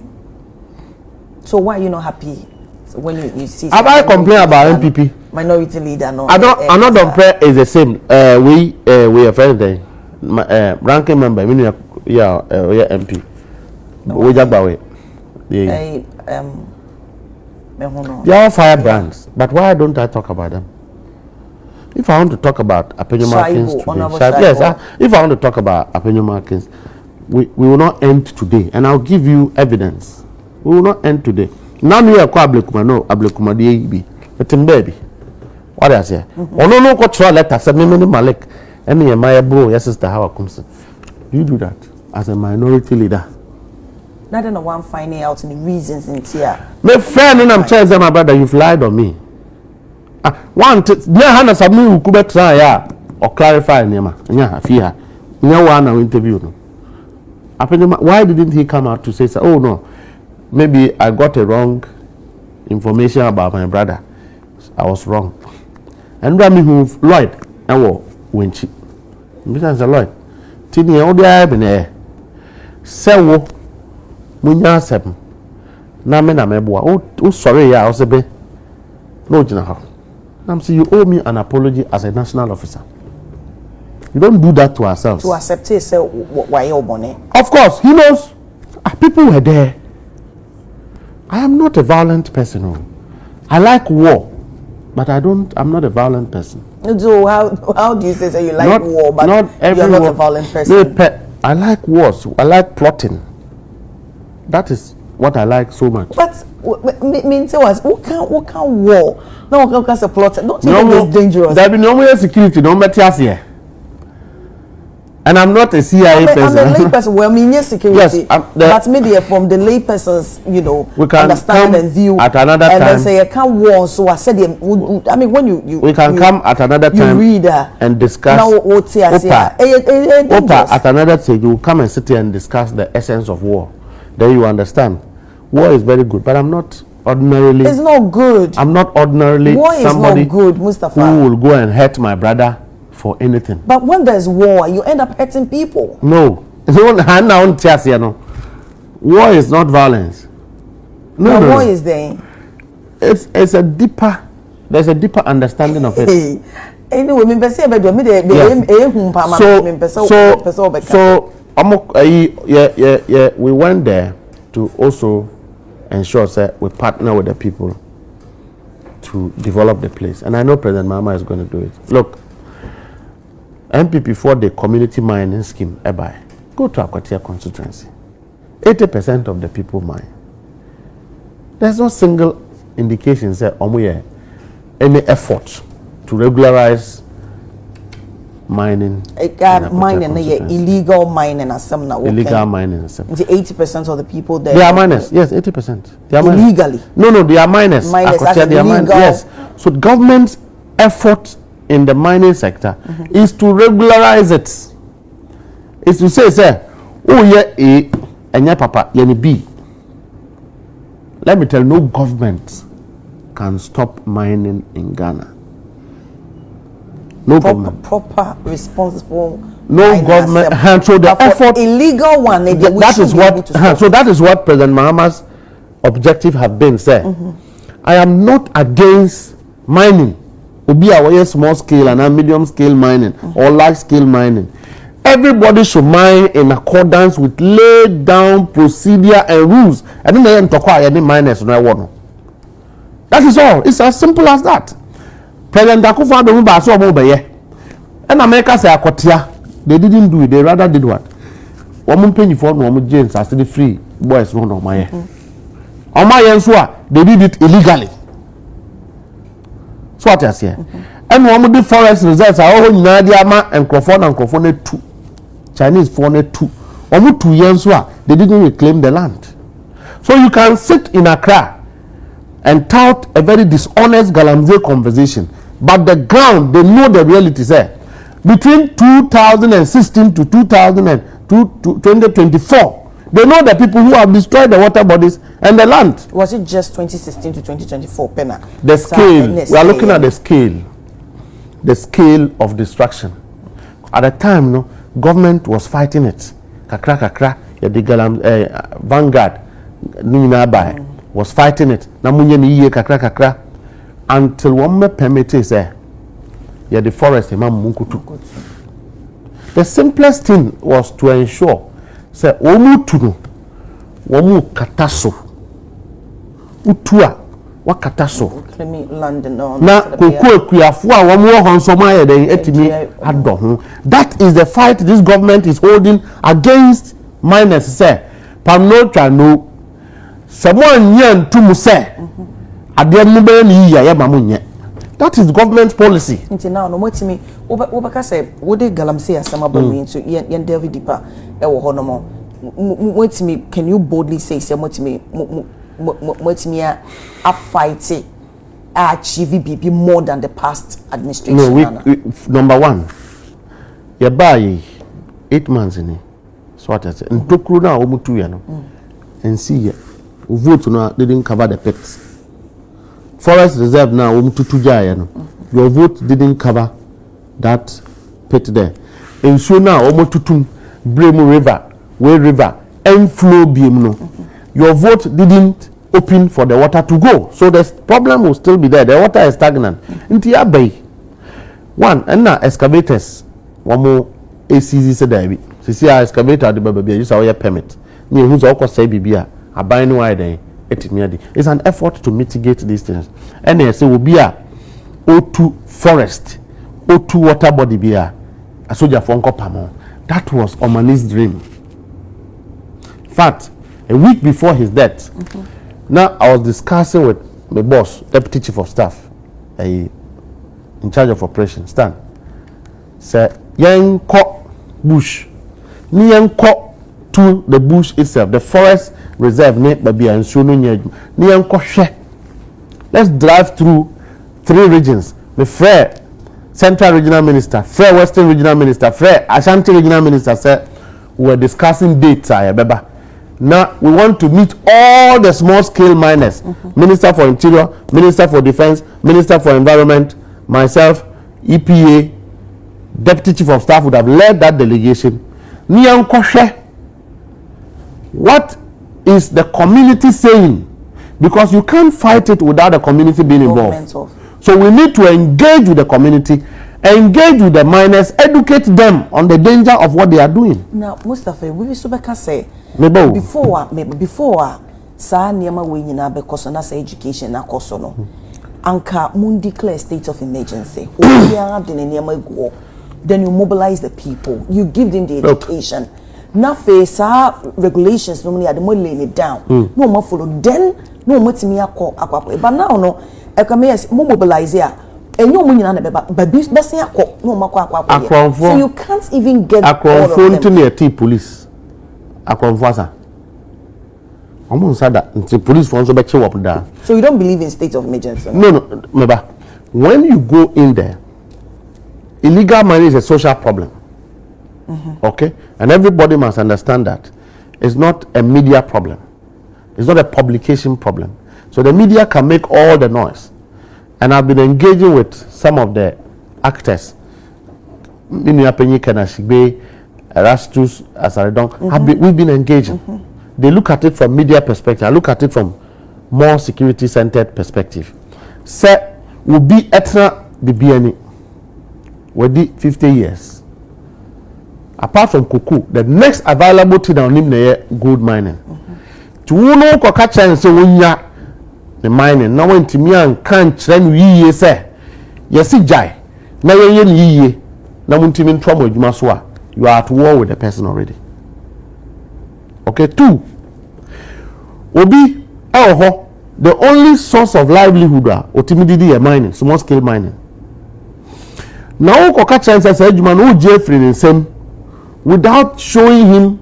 So why are you not happy when you see? Have I complained about NPP? Minority leader, no. I don't compare is the same. We are friends there. Ranking member, MP. They are all firebrands, but why don't I talk about them? If I want to talk about Afenyo Markins today, if I want to talk about Afenyo Markins, we will not end today, and I'll give you evidence. We will not end today. Now you are Ablekuma DAB, but baby, what I say? No control letter. Say me Malik, and my bro, your sister, how comes? You do that as a minority leader. Not the one finding out the reasons in here. My friend, and I'm telling my brother, you've lied on me. One, Hannah Samu who could try or clarify Nema. Yeah, fear. No one will interview. Why didn't he come out to say, oh no, maybe I got a wrong information about my brother. I was wrong. And Rami who Lloyd, I will win cheap. Besides a Lloyd, Tini, all the eye in there. Sewo, Munya Seven. Namena Mebua. Oh, sorry, I was a bit. No, General. I'm saying you owe me an apology as a national officer. You don't do that to ourselves. To accept it, say why you bonnet. Of course, he knows. People were there. I am not a violent person. I like war, but I'm not a violent person. So how do you say you like war, but you're not a violent person? I like wars. I like plotting. That is what I like so much. But mean to us, what can war? No, what can plot? Don't you think it's dangerous? There be no more security, no matter here. And I'm not a CIA person. I'm a lay person. Well, I mean, yes, security. Yes, but maybe from the lay person's, we can understand and view at another time. And then say, I can't war. So I said, I mean, when you we can come at another time. You read and discuss. Now, what's Opa, at another stage, you come and sit here and discuss the essence of war. Then you understand. War is very good, but I'm not ordinarily. It's not good. I'm not ordinarily war somebody is not good, Mustapha. Who will go and hurt my brother for anything. But when there's war, you end up hurting people. No. War is not violence. No. War is there. It's a deeper. There's a deeper understanding of it. Anyway, we went there to also ensure that we partner with the people to develop the place, and I know President Mahama is going to do it. Look, NPP for the community mining scheme, go to Akwatia constituency. 80% of the people mine. There's no single indication that any effort to regularize mining. Mining, illegal mining, as some now. Illegal mining, 80% of the people there. They are miners. Yes, 80%. They are illegally. No, they are miners. Akwatia, they are miners. Yes. So the government's effort in the mining sector is to regularize it. Is to say, oh yeah, A, and yeah, Papa, yeah, B. Let me tell you, no government can stop mining in Ghana. No government. Proper, responsible. No government. So the effort, illegal one. That is what. So that is what President Mahama's objective have been. I am not against mining. Be a small scale and medium scale mining or large scale mining. Everybody should mine in accordance with laid down procedure and rules. And then they talk any miners no one. That is all. It's as simple as that. President Akufo-Addo mba so omo beye. And America say Akwatia, they didn't do it. They rather did what? Woman penny for no James as the free boys no my. Oma yenswa, they did it illegally. So what I say? And one of the forest reserves are all Nadiama and Crofone 2. Chinese phone 2. Almost 2 years they didn't reclaim the land. So you can sit in Accra and tout a very dishonest Galamsey conversation, but the ground, they know the reality there. Between 2016 to 2024, they know the people who have destroyed the water bodies and the land. Was it just 2016 to 2024, Pena? The scale, we are looking at the scale of destruction. At the time, no, government was fighting it. Kakra, the Vanguard, was fighting it. Kakra, until one me permitted say, the forest, the simplest thing was to ensure, say, omu kataso, utua, wa kataso. Na koko kuyafuwa wamu honsoma ya den etimi addo. That is the fight this government is holding against miners. Say, pamno chano, someone nyan tumu say, adye mube ni ya mamunye. That is government policy. Until now, no mwetimi. Obaka say, wode Galamsey asama bamu into yen delve deeper. Ewo honomo. Mwetimi, can you boldly say, mwetimi a fight achieve BP more than the past administration? No, we number one, you buy 8 months in it. So what I say, and Tokru now almost 2 years, and see, vote now didn't cover the pits. Forest reserve now almost 2 years, your vote didn't cover that pit there. And so now almost 2 Bremo River, Way River, and flow beam no. Your vote didn't open for the water to go, so the problem will still be there. The water is stagnant. Intia Bay, one and now excavators. One more ACZ said there. See, excavator the baby use our permit. Me who's all say bibia. I buy no idea. It's an effort to mitigate these things. And they say will be a O2 forest, O2 water body be a soldier for Pamo. That was Omani's dream. In fact, a week before his death, now I was discussing with my boss, deputy chief of staff, in charge of operations, Stan. Said, "Young cock bush, young cock to the bush itself, the forest reserve, baby and so no young cock share. Let's drive through 3 regions. The Fair Central Regional Minister, Fair Western Regional Minister, Fair Ashanti Regional Minister said we were discussing dates. Now we want to meet all the small-scale miners. Minister for Interior, Minister for Defense, Minister for Environment, myself, EPA, Deputy Chief of Staff would have led that delegation. What is the community saying? Because you can't fight it without the community being involved. So we need to engage with the community, engage with the miners, educate them on the danger of what they are doing. Now, Mustapha, we will say before sa niema we nyina be koso na sa education na koso no anka mun declare state of emergency then you mobilize the people, you give them the education. Na face regulations normally are the more laying it down. No more follow then no more to me akwa. But now no yes mobilize here. And no money na so you can't even get all of them. Police Akwatia. Almost said that the police wants to show up there. So you don't believe in state of emergency? No. When you go in there, illegal mining is a social problem. Okay, and everybody must understand that it's not a media problem. It's not a publication problem. So the media can make all the noise. And I've been engaging with some of the actors. Erastus, we've been engaging. They look at it from media perspective. I look at it from more security-centered perspective. Say, will be etna the BNE. Will be 50 years. Apart from Kuku, the next available thing on him gold mining. To know catch and say the mining. Now when Timian can't train ye say, yes, jai. Now ye now when Timin trouble you must war. You are at war with the person already. Okay, 2. Obi the only source of livelihood otimididi mining, small scale mining. Now Kokacha says Edman who Jeffrey in same without showing him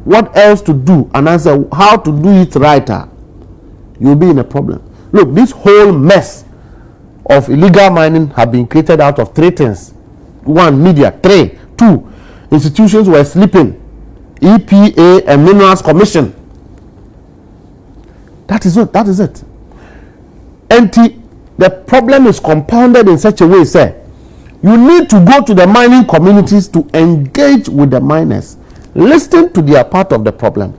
what else to do and answer how to do it right, you'll be in a problem. Look, this whole mess of illegal mining have been created out of three things. One, media. Three, two, institutions were sleeping. EPA and Minerals Commission. That is it. That is it. And the problem is compounded in such a way, sir. You need to go to the mining communities to engage with the miners. Listen to their part of the problem.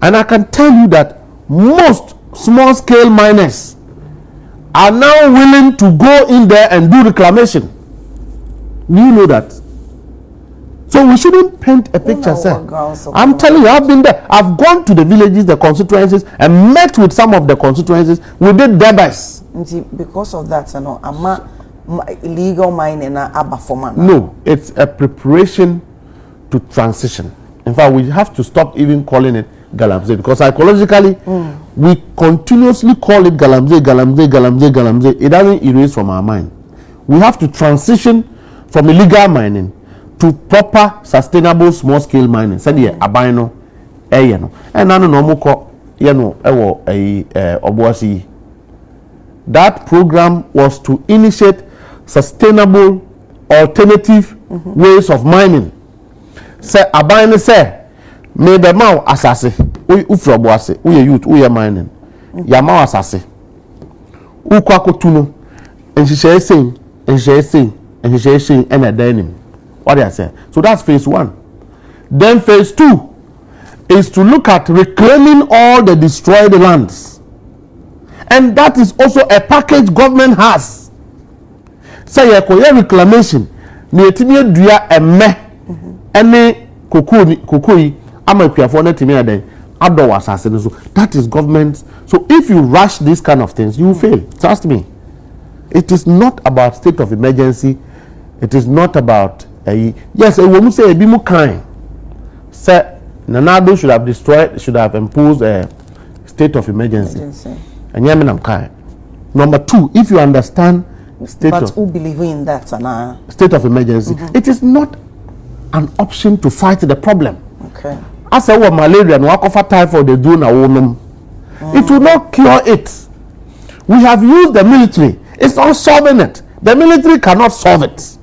And I can tell you that most small-scale miners are now willing to go in there and do reclamation. Do you know that? So we shouldn't paint a picture, sir. I'm telling you, I've been there. I've gone to the villages, the constituencies, and met with some of the constituencies. We did debates. Because of that, illegal mining No, it's a preparation to transition. In fact, we have to stop even calling it Galamsey, because psychologically we continuously call it Galamsey. It doesn't erase from our mind. We have to transition from illegal mining to proper sustainable small scale mining. Said here abino and nano no ko obuasi. That program was to initiate sustainable alternative ways of mining. Say abino say me be ma asase ufro obuasi uye youth uye mining ya ma asase ukwa kotuno enhihye sen and a dining. What do I say? So that's phase one. Then phase two is to look at reclaiming all the destroyed lands. And that is also a package government has. Say a reclamation. Netimia dua emme ene kokoi amakwia for netimia den ado wasase so that is government. So if you rush these kind of things, you will fail. Trust me. It is not about state of emergency. It is not about yes, a woman say a bimu kind. Say Nanado should have imposed a state of emergency. And Yemen kind. Number two, if you understand who believe in that state of emergency, it is not an option to fight the problem. Okay. As I was malaria and wakofa typhoid they do na woman. It will not cure it. We have used the military. It's not solving it. The military cannot solve it.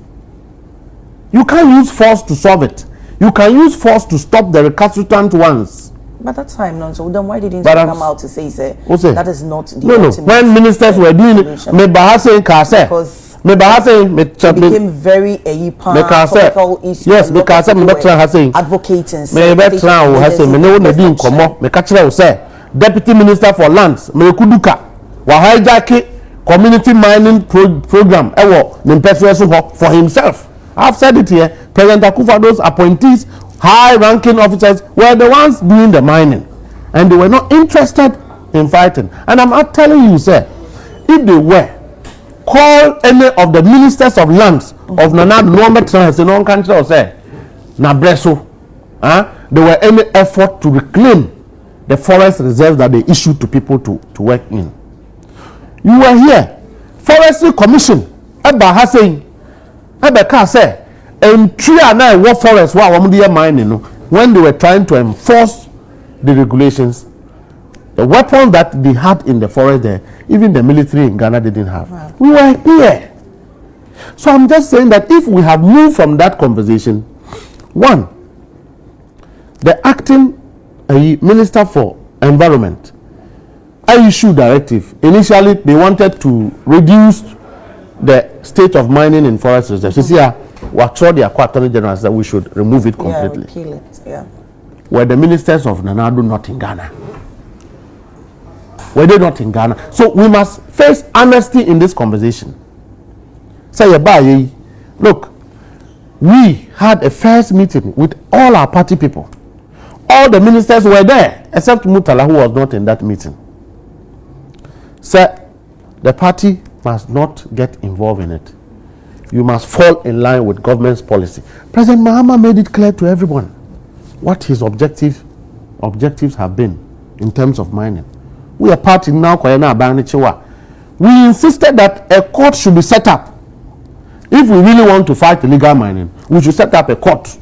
You can't use force to solve it. You can use force to stop the recalcitrant ones. But that's time none. So then why didn't you come out to say that is not the ultimate? When ministers were doing it, me bahase kase. Me bahase me became very political issue. Yes, because me betra hase. Advocating. Me betra o hase me no na di nkomo. Me ka kire o say Deputy Minister for Lands me kuduka wa hijack community mining program for himself. I've said it here. President Akufo-Addo's appointees, high-ranking officers, were the ones doing the mining, and they were not interested in fighting. And I'm not telling you, sir, if they were, call any of the ministers of lands of Nana Nuambe Trans in one country or say, Nabreso, there were any effort to reclaim the forest reserves that they issued to people to work in. You were here. Forestry Commission. Eba Hassan. Eba ka say, and tree and what forest mining when they were trying to enforce the regulations. The weapons that they had in the forest there, even the military in Ghana didn't have. Wow. We were here. So I'm just saying that if we have moved from that conversation, one, the acting Minister for Environment, I issued directive. Initially, they wanted to reduce the state of mining in forest reserves. You see, what told the Akwatia General that we should remove it completely. Yeah, repeal it. Yeah. Were the ministers of Nanado not in Ghana? Were they not in Ghana? So we must face honesty in this conversation. Say, look, we had a first meeting with all our party people. All the ministers were there, except Mutala, who was not in that meeting. Sir, the party must not get involved in it. You must fall in line with government's policy. President Mahama made it clear to everyone what his objectives have been in terms of mining. we are party now kwayana abani chiwa. We insisted that a court should be set up. If we really want to fight illegal mining, we should set up a court.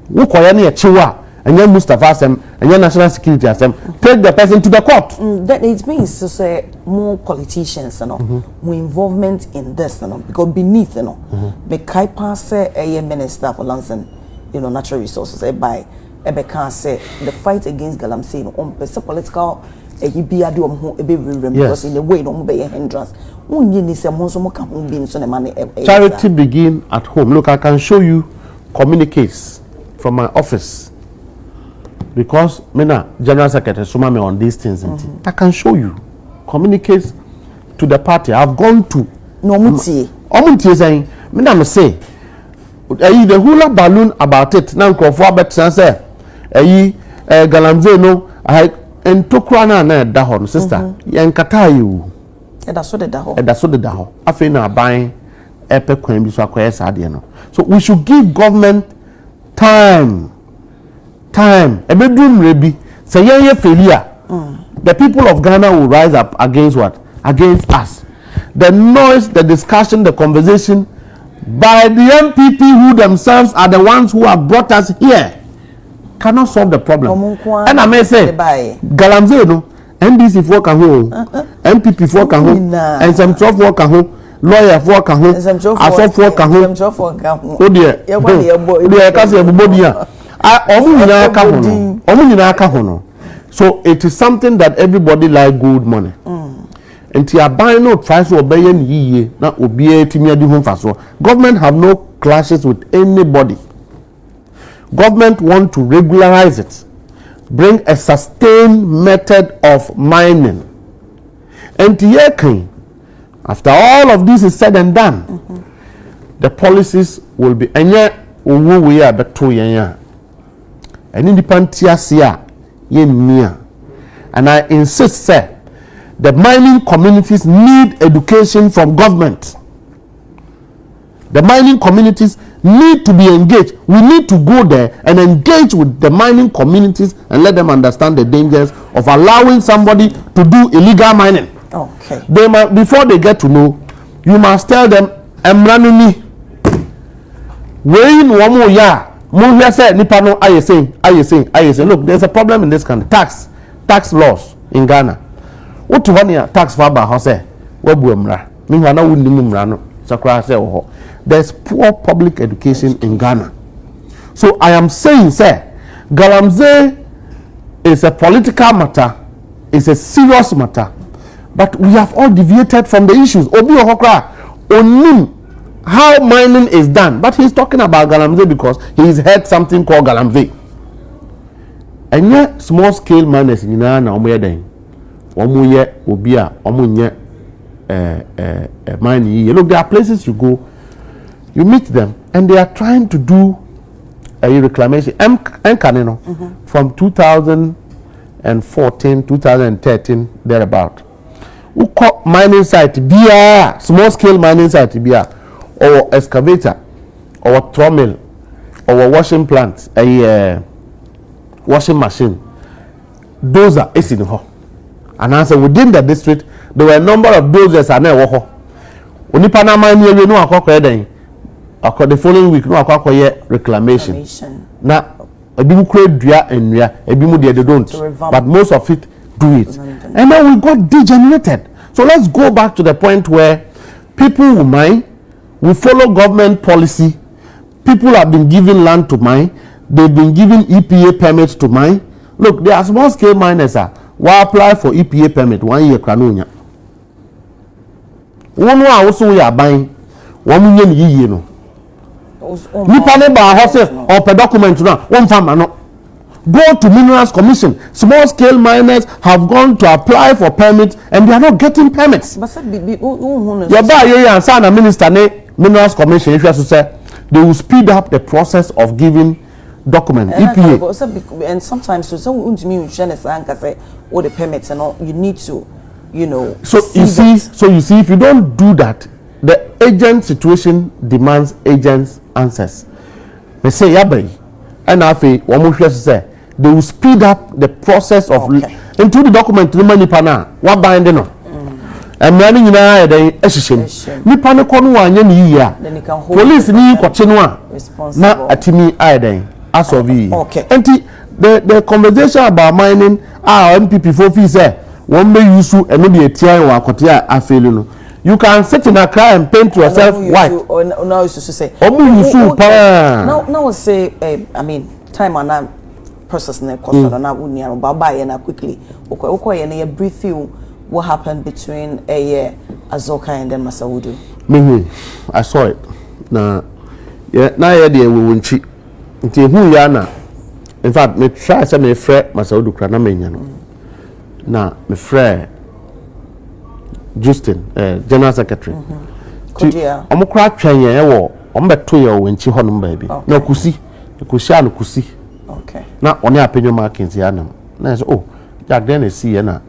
We kwayana chiwa. And then Mustapha Assem, and then National Security Assem, take the person to the court. That it means to say more politicians, more involvement in this, because beneath, the Kaipa say a minister for Lansing, natural resources, by Ebeka say the fight against Galamsey on political because in a way don't be a hindrance. Charity begin at home. Look, I can show you communiques from my office. Because Mena General Secretary Sumame on these things, I can show you communicates to the party. I've gone to Omunti saying, Mena say, the hula balloon about it. Now, Crawford say, Galamsey no, I and Tokrana na dahon sister. Yan kata you. That's what the daho. That's what the daho. I feel now buying epic coin so I So we should give government time. A bedroom rebi say yeah failure. The people of Ghana will rise up against what? Against us. The noise, the discussion, the conversation by the NPP who themselves are the ones who have brought us here cannot solve the problem. And I may say Galamsey no NDC for can hold, NPP for can hold, and some 12 for can hold, lawyer for can hold, assault for can hold. Oh dear, dear, can't say everybody. So it is something that everybody like good money. And you are buying no price or buying ye na obi etimi adi home faso. Government have no clashes with anybody. Government want to regularize it, bring a sustained method of mining. And after all of this is said and done, the policies will be we are beto yenya. And independent here, and I insist, sir, the mining communities need education from government. The mining communities need to be engaged. We need to go there and engage with the mining communities and let them understand the dangers of allowing somebody to do illegal mining. Okay. They must, before they get to know, you must tell them, "Emranuni, wein womo ya." Muhia said, "Nipano, are you saying? Look, there's a problem in this country. Tax laws in Ghana. What to one year tax for House? Webuemra. Mihana wundimumrano. Sakra say, oh, there's poor public education in Ghana. So I am saying, sir, Galamsey is a political matter, it's a serious matter, but we have all deviated from the issues. Obi Ohokra, onim how mining is done, but he's talking about Galamsey because he's heard something called Galamsey. And yet, small scale miners in Ghana, Omuye, Obia, Omunye, mining. Look, there are places you go, you meet them, and they are trying to do a reclamation. From 2014, 2013, thereabout. Who call mining site, BIA, small scale mining site, BIA. Or excavator, or trommel, or washing plant, a washing machine. Those are in ho. And answer within the district, there were a number of dozers and never. Unipana mine you know the following week no akwaye reclamation. Now a bimu create dria and ria, a bimu they don't, but most of it do it. And then we got degenerated. So let's go back to the point where people will mine. We follow government policy. People have been given land to mine. They've been given EPA permits to mine. Look, there are small scale miners. Why apply for EPA permit 1 year? Kranonya. One also we are buying 1 million year. No. Nipa ne ba hose or per document now. One farmer no. Go to Minerals Commission. Small scale miners have gone to apply for permits and they are not getting permits. Yaba minister ne Minerals Commission, if you have to say, they will speed up the process of giving document EPA. And sometimes so all the permits and all, you need to, So you see, if you don't do that, the agent situation demands agents answers. They say yabai, and I feel one more say they will speed up the process of into the document no money pana what binding no and running in a day nipa ne kono anya ni yi a police ni kwache no a na atimi aiden as of yi the conversation about mining NPP for fees one may use and maybe a tier or Akwatia Afenyo no you can sit in a car and paint yourself white now used to say now say I mean time and process na cost na uni and baba na quickly okay na brief you what happened between Azoka and then Masaudu. I saw it na ya de we wonchi nti hu ya na in fact me try say me frɛ Masaudu kra na menya no na me frɛ Justin general secretary omo kra twen ye wo omo beto ye wonchi ho no ba bi na kusi an kusi na oni Afenyo Markins ya nam na say oh Jack then see ye na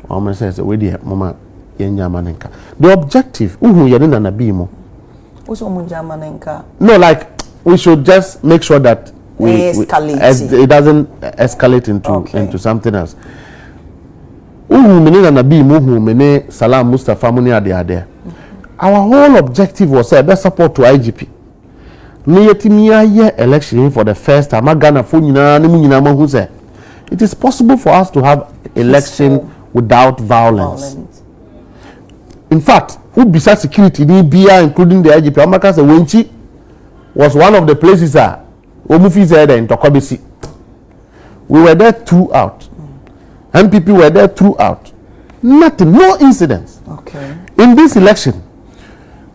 omo say we dey mama yenya manenka the objective uhu ye na bi mo also munja manenka no like we should just make sure that it doesn't escalate into something else. Mene na bi mu mene Salam Mustapha muni ade. Our whole objective was best support to IGP. Me yetimi aye election for the first time Ghana fo nyina ne mu nyina ma hu say it is possible for us to have election without violence. In fact, ubisa security ni bia including the IGP amaka say Wenchi was one of the places Omufi said in Tokobesi. We were there throughout. NPP were there throughout. Nothing, no incidents. In this election,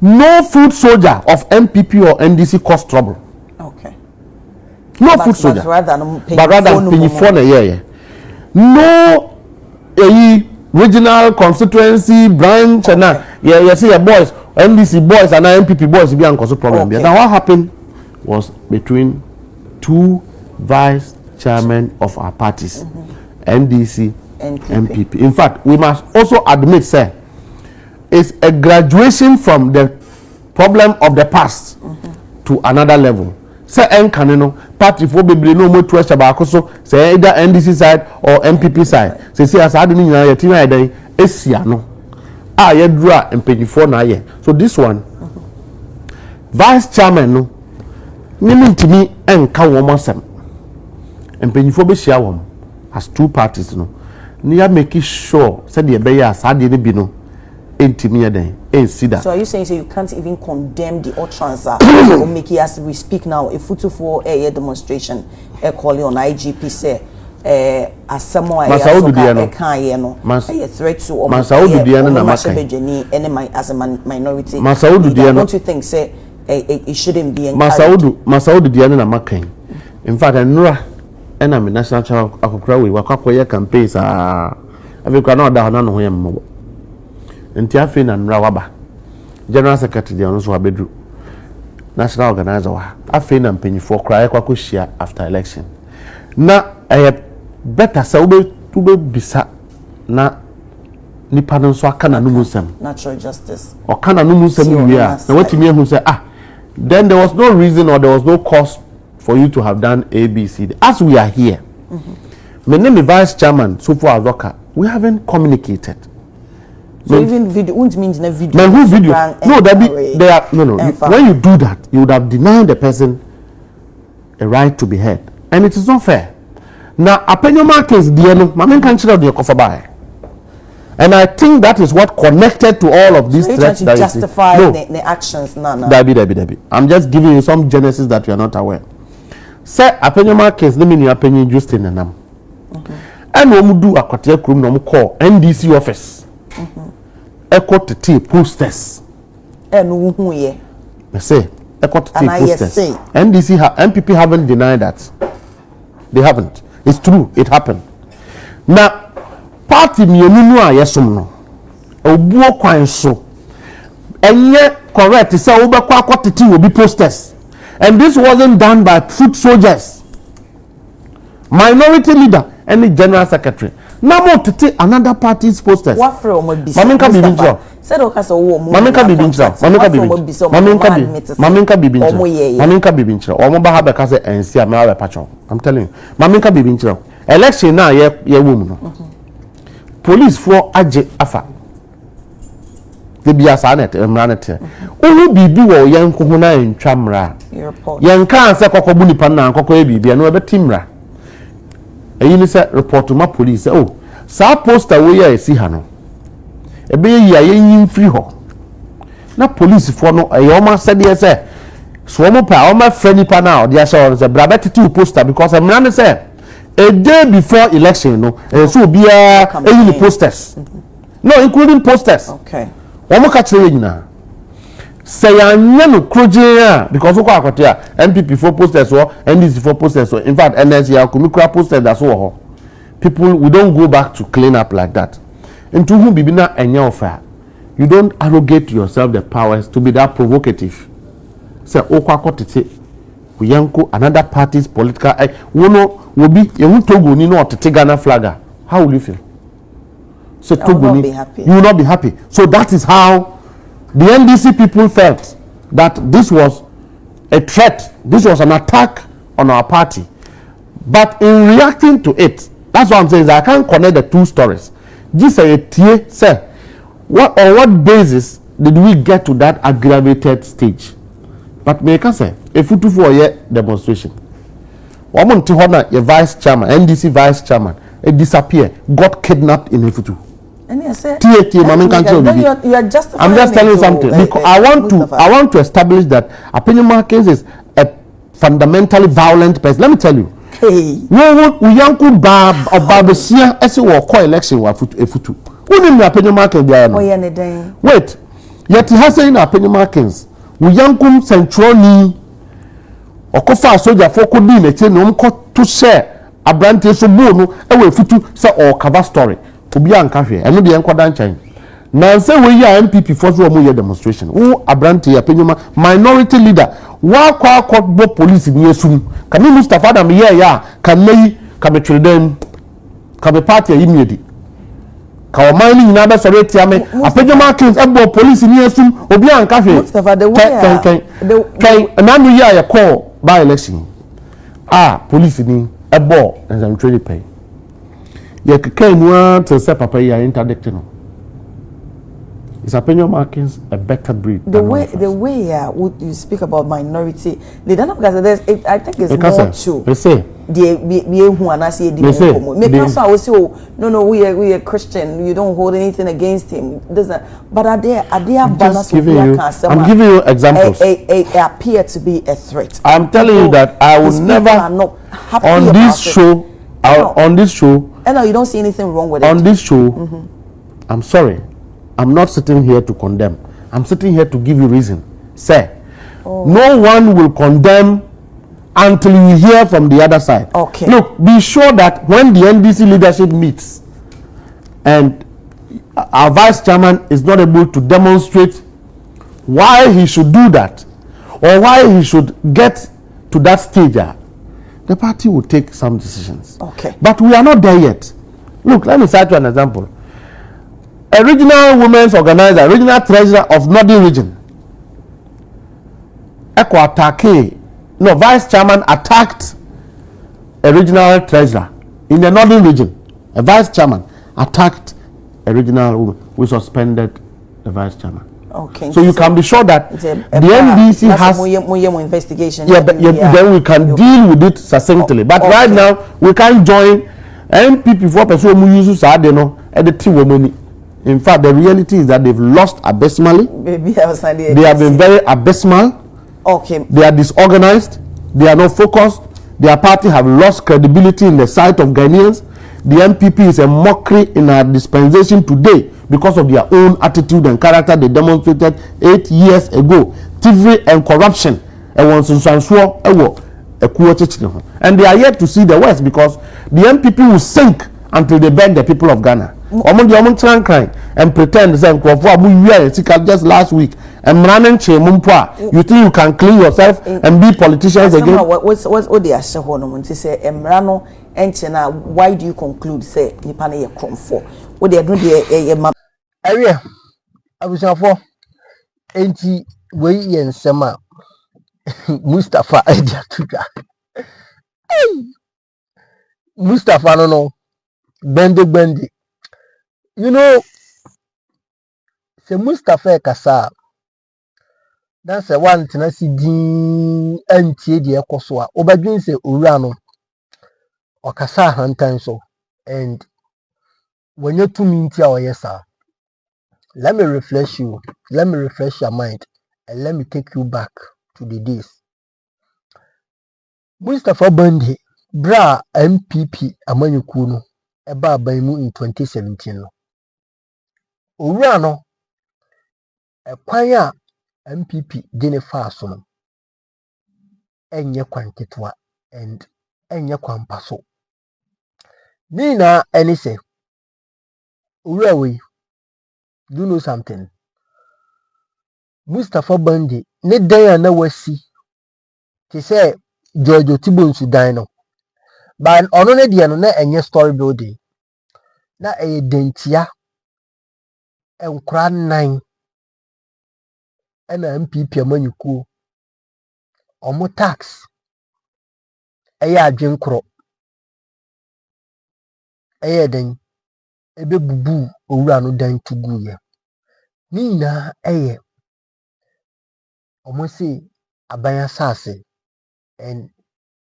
no food soldier of NPP or NDC caused trouble. No food soldier. But rather than no regional constituency branch and you see boys, NDC boys and NPP boys be an problem. Now what happened was between two vice chairmen of our parties, NDC, NPP. In fact, we must also admit, sir, it's a graduation from the problem of the past to another level. Sir, party for baby no more trust about so say either NDC side or NPP side. Say as I didn't know team idea esiano. You draw and pay for na ye. So this one, vice chairman no. To me and can woman sem and penifo be share one as two parties no near making sure said the bear as I didn't be no intimate then see that. So are you saying you can't even condemn the utterance or make it as we speak now a photo for a demonstration calling on IGP say as someone a threat to as a minority. Don't you think say it shouldn't be encouraged? Masaudu diane na makan. In fact, Nura ena me national child akokra we wakwakoye campaigns afekwa na oda na no ho yemmo. Nti afi na Nura waba. General secretary dey on so abedru. National organizer wa. Afi na mpanyifo kra yakwakohia after election. Na better say ube bisa na nipa no so aka na no musem. Natural justice. O kana no musem wi a na watimi ehun say then there was no reason or there was no cause for you to have done ABC. As we are here, my name is Vice Chairman, Sufo Azoka. We haven't communicated. So even video, won't mean the video. Man, who video? No, no. When you do that, you would have denied the person a right to be heard, and it is not fair. Now, Afenyo Markins, Mama can't share the cover by. And I think that is what connected to all of these threats. To justify the actions. No. Dabi. I'm just giving you some genesis that you are not aware. Say Afenyo Markins, let me Afenyo Justin and them. And when we do Akwatia Krum, we call NDC office. Echo to T posters. And who ye? I say Echo to T posters. NPP haven't denied that. They haven't. It's true. It happened. Now. Party mienu a yesom no obuo kwan so enye correct say obekwa akwatete obi posters, and this wasn't done by foot soldiers, minority leader, any general secretary. Now mo tete another party's posters. What from said okasa wo mu Mamenka bibinchira Mamenka bibinchira omo ba ha be ka say ensi a me ba pacho I'm telling you Mamenka bibinchira election na ye wo mu no police for age afa de bia sa net emra net ohu bibi wo yanko ho na entwa mra yanka anse kokobu nipa na kokko e bibi no be timra eyi ni say report ma police oh sa poster we ya esi ha no ebe yi ayen free ho na police for no ayoma said say so mo pa o ma frani pa na o dia say bra betiti poster because emra ne say a day before election no so be a posters no including posters okay omo ka kire nyina say anya no kroje because ko Akwatia NPP for posters or NDC for posters so in fact NDC akomikura posters that so people we don't go back to clean up like that into whom bibi na enya offer you don't arrogate yourself the powers to be that provocative say okwakotete Yanko another party's political wono will be you Togo ni no otete Ghana flagger. How will you feel? So Togo ni you will not be happy. So that is how the NDC people felt that this was a threat, this was an attack on our party. But in reacting to it, that's what I'm saying is I can't connect the two stories. This say what on what basis did we get to that aggravated stage? But me can say if you do for a demonstration, woman to honor your vice chairman, NDC vice chairman, it disappear, got kidnapped in Efutu. And I said, I'm just telling you something because I want to establish that Afenyo Markins is a fundamentally violent person. Let me tell you. Hey, we yanku ba obabesia ese wo call election wa Efutu. Who name Afenyo Markins there no? Wait. Yet he has saying Afenyo Markins. We yankum centroni okofa soldier for could be neche no mko to share abrante so bo no e we Efutu say or cover story. Obi anka hwe eno de enkwada nchan na say we ya NPP for so mo demonstration who abrante Afenyo minority leader wa kwa bo police ni esum kan Mustapha da me ya kan nayi ka be treden ka be party yimiedi ka o man ni na be sori tia me Afenyo Markins ebo police ni esum obi anka hwe Mustapha the way na no ya call by election police ni ebo and some trade pay ye keka mu to say papa ya interdict no is Afenyo Markins a better breed the way you speak about minority they don't because there's I think it's more too they say we who and I say no we are Christian you don't hold anything against him but are there balance I'm giving you examples appear to be a threat. I'm telling you that I will never on this show and you don't see anything wrong with it on this show I'm sorry I'm not sitting here to condemn. I'm sitting here to give you reason. Say, no one will condemn until you hear from the other side. Okay. Look, be sure that when the NDC leadership meets and our vice chairman is not able to demonstrate why he should do that or why he should get to that stage, the party will take some decisions. Okay. But we are not there yet. Look, let me cite you an example. A regional women's organizer, regional treasurer of Northern region, Akwatia, vice chairman attacked a regional treasurer in the Northern region. A vice chairman attacked a regional woman. We suspended the vice chairman. Okay. So you can be sure that the NDC has investigation. Then we can deal with it succinctly. But right now we can't join NPP for person who uses money. In fact, the reality is that they've lost abysmally. They have been very abysmal. Okay. They are disorganized. They are not focused. Their party have lost credibility in the sight of Ghanaians. The NPP is a mockery in our dispensation today because of their own attitude and character they demonstrated 8 years ago. Thievery and corruption. And they are yet to see the worst because the NPP will sink until they beg the people of Ghana. And pretend just last week and you think you can clean yourself and be politicians again? What's the say why do you conclude say nipa na ye kromfo what they do the area abusuafo enti wei yɛ nsɛm a Mustapha adi atodwa. Mustapha no Gbande. You know, sɛ Mustapha ɛkasa a na sɛ wantena si din antie deɛ ɛkɔ so a wobɛdwen sɛ owura no ɔkasa ahantan so and wɔnyɛ tumi nti a ɔyɛ saa. Let me refresh your mind and let me take you back to the days. Mustapha Gbande bra NPP amanyɔkuo no ɛba aban mu in 2017 no. Owura no ɛkwan a NPP de ne faa so no ɛnyɛ kwan ketewa and ɛnyɛ kwan pa so. Ne nyinaa ɛne sɛ owura wei, do you know something? Mustapha Gbande ne dan a na wasi te sɛ George Otibo Nsudan no. But ɔno ne deɛ no na ɛnyɛ story building. Na ɛyɛ dentia nkora 9 ɛna NPP amanyɔkuo ɔmo tax ɛyɛ adwenkorɔ ɛyɛ den ɛbɛbubu owura no dan to guyɛ. Ne nyinaa ɛyɛ ɔmo se aban asase and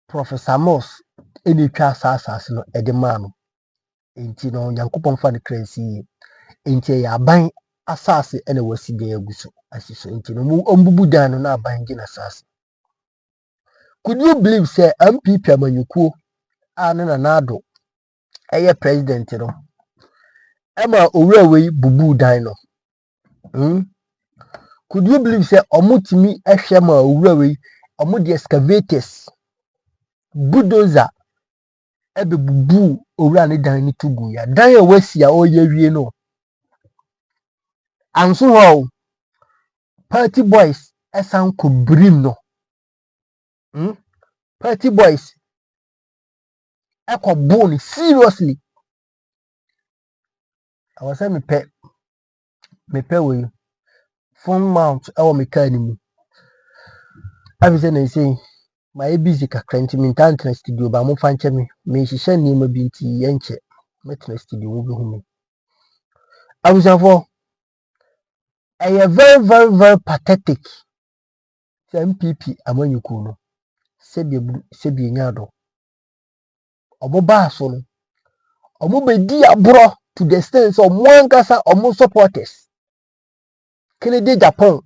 Professor Moss ɛna etwa asase no ɛde maa no. Enti no Nyankopɔn fa ne kransi yie. Enti ɛyɛ aban asase ɛna wasi dan agu so asi so. Enti no ɔmbubu dan no na aban gye n'asase. Could you believe say NPP amanyɔkuo a ne nanado ɛyɛ president no ɛma owura wei bubu dan no? Could you believe say ɔmo timi ɛhwɛ ma owura wei ɔmo de excavators bulldozer ɛbɛ bubu owura ne dan ne to gu ya. Dan a wasi a ɔyɛ wie no anso hɔ party boys ɛsan kɔ brim no. Party boys ɛkɔ bone seriously. I was saying me pɛ wei phone mount ɛwɔ me car ni mu. Abi sɛ na say my busy kakra nti me ntantena studio ba mo fa nkyɛ me hyehyɛ nneɛma bi nti yɛnkyɛ metena studio wo bi hu me. Abusuafo ɛyɛ very pathetic sɛ NPP amanyɔkuo no sɛbi nyado ɔmo baa so no ɔmo bɛdi aborɔ to the extent sɛ ɔmo ankasa ɔmo supporters Kennedy Japan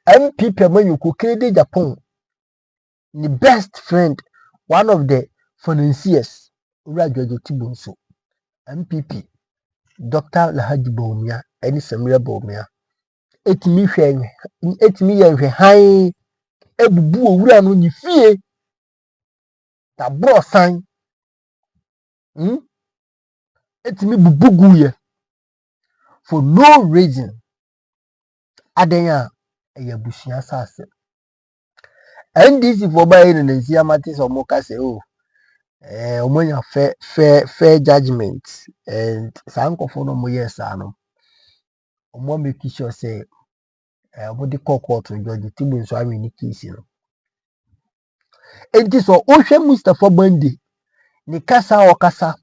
NPP amanyɔkuo Kennedy Japan the best friend, one of the financiers, George Otibo nso, NPP, Dr. Lahaji Bawumia, any Samira Bawumia. Etimi yɛ hann ebubu owura no ni fie ta bro san etimi bubu guye for no reason adenya ɛyɛ abusua asase. NDC for buy no nsi amate so mo ka say omonya fair judgment and sankofo no mo yes ano omo make sure say omo de court George Otibo nso awe ni case no. Enti so ohwe Mustapha Gbande ni kasa o kasa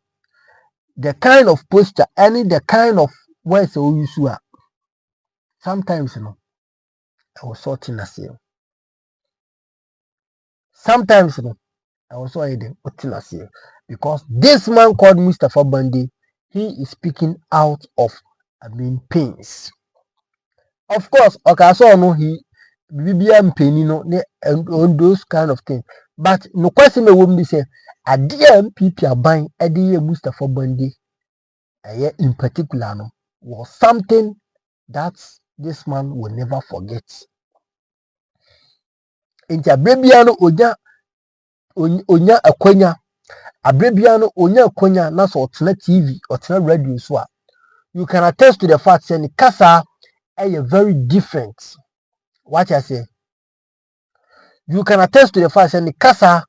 the kind of posture any the kind of words o use a sometimes I was sorting as you. Sometimes I was so as you because this man called Mustapha Gbande, he is speaking out of pains. Of course, okay, so no he BBM penny no on those kind of things. But no question me won't be say a DMPP are buying a Mustapha Gbande in particular no was something that this man will never forget. Inti abrebiano onya akonya abrebiano onya akonya na so otena TV otena radio so a you can attest to the fact say ni kasa very different. What I say, you can attest to the fact say ni kasa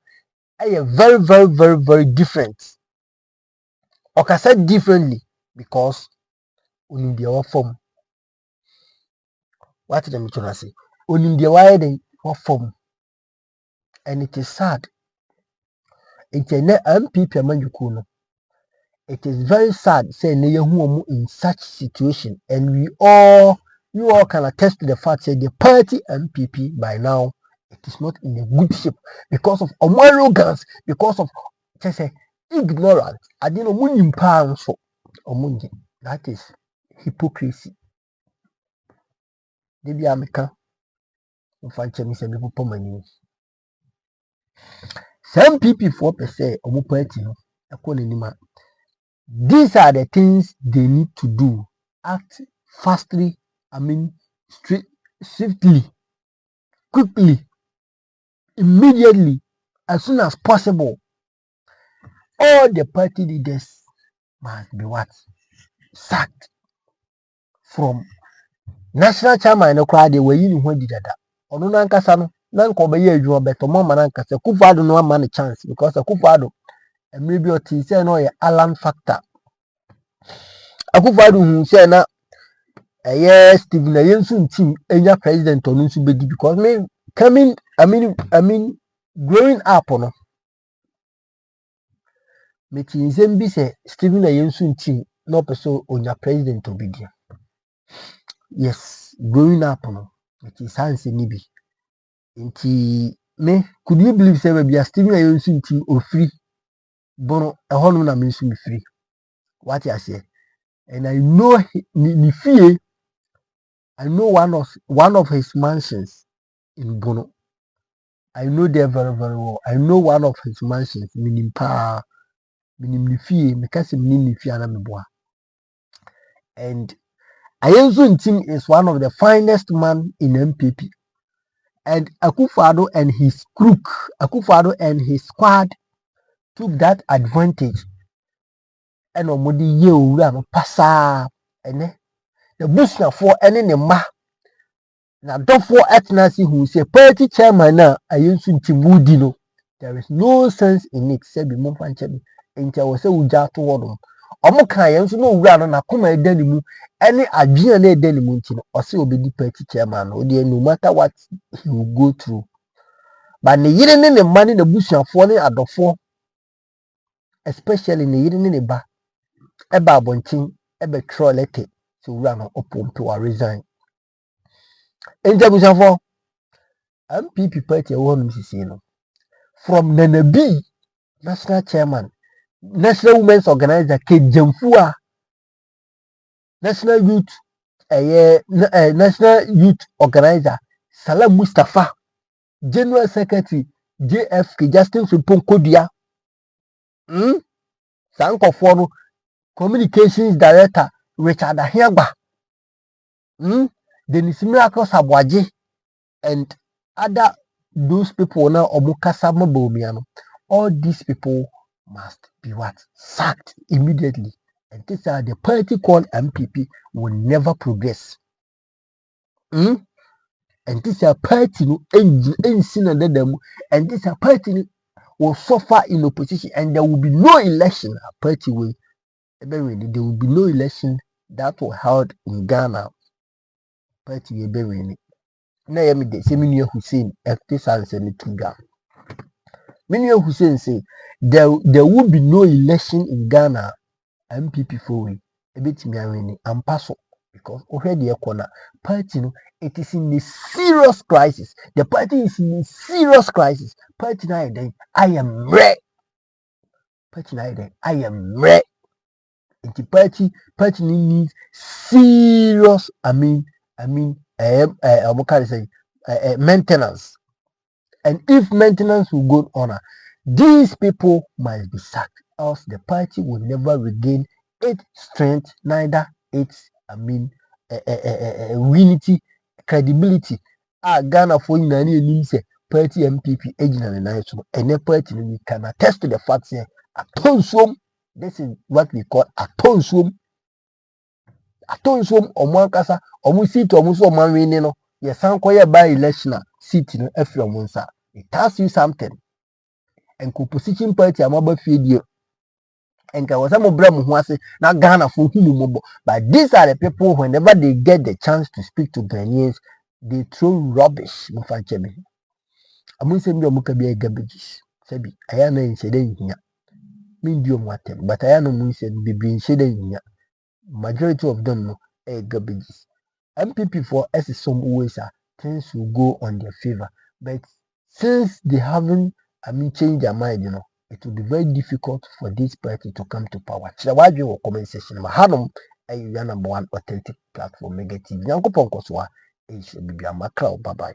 very different. Or kasa differently because onim deɛ wɔfam. What did I trying to say? Onim deɛ wayɛ den wɔfam, and it is sad. It's a MPP amanyɔkuo no. It is very sad say ne yɛhu wɔn in such situation, and you all can attest to the fact that the party MPP by now it is not in a good shape because of arrogance, because of just say ignorance. I didn't know so that is hypocrisy. Debi ameka mfanche mi se me popo mani. Some MPP 4% omo party no ekọ n'anima. These are the things they need to do. Act fastly, swiftly, quickly, immediately, as soon as possible. All the party leaders must be what? Sacked. From national chairman no crowd they were in when did that. Ono na nkasa no na nko be ye adwuma beto mo ma na nkasa Akufo-Addo no ama no chance because Akufo-Addo maybe o ti say no ye alarm factor. Akufo-Addo hu say na yes, Stephen Ayensu team enya president on nsu bedi because me coming growing up no me tin say bi say Stephen Ayensu team no person onya president obedi. Yes, growing up no it is hands ni bi. Nti me could you believe say we Stephen Ayensu team ofri bono ehonu na me nsu me free. What I say? And I know ni fie I know one of his mansions in Bono. I know them very, very well. I know one of his mansions, meaning pa, meaning Nifi, because Nifi Anamibwa. And Ayensu team is one of the finest man in MPP. And Akufo-Addo and his crook, Akufo-Addo and his squad took that advantage. And omodi ye owura no pasa. And the bushna for any ma. Na therefore etnasi who say party chairman na Ayensu ntimudi no there is no sense in it say be mo fanche bi enti wo say uja to wono omo kan Ayensu no wura no na koma edani mu any adwena na edani mu nti no o say obedi party chairman no dey no matter what he will go through but ne yire ne mani na busuafo ne adofo especially ne yire ne ba eba abonchin ebe trolete so wura no opompe wa resign enti busuafo MPP party won sisi no from Nana B national chairman national women's organizer K Jamfua national youth national youth organizer Salam Mustapha general secretary JFK Justin Frimpong Kodia sankofo no communications director Richard Ahiagba Denis Miracle Sabwaje and other those people now omukasa mabomiano all these people must be what sacked immediately and these are the party called MPP will never progress and these are party no engine under them and these are party will suffer in opposition and there will be no election party will there will be no election that will held in Ghana party will be winning. Na yemi de se Minia Hussein FT Sanse ni Tuga. Minia Hussein say there will be no election in Ghana MPP for we. Ebetimi awini ampaso because already ekona party no it is in a serious crisis. The party is in a serious crisis. Party na then I am ready. Party na then I am ready. The party needs serious maintenance. And if maintenance will go on, these people must be sacked, else the party will never regain its strength, neither its unity, credibility. Ghana for you say party MPP agent and nice and the party we can attest to the fact here this is what we call atonsum omwankasa omusiti omuso omanwini no yesan koye by election seat no afri omunsa it tells you something and composition party amaba fie die And was some problem who say now Ghana for whom. But these are the people whenever they get the chance to speak to Ghanaians, they throw rubbish. Mufanchemi. Amun say me omuka be garbages. Sebi ayana in sede hinya. Min dio mwatem. But ayana mun say bibi in sede hinya. Majority of them no garbages. MPP for us some ways things will go on their favor. But since they haven't changed their mind, it will be very difficult for this party to come to power. So why do you comment section? Hanum a number one authentic platform negative. Nyanko Ponkoswa is Bibia Macau. Bye bye.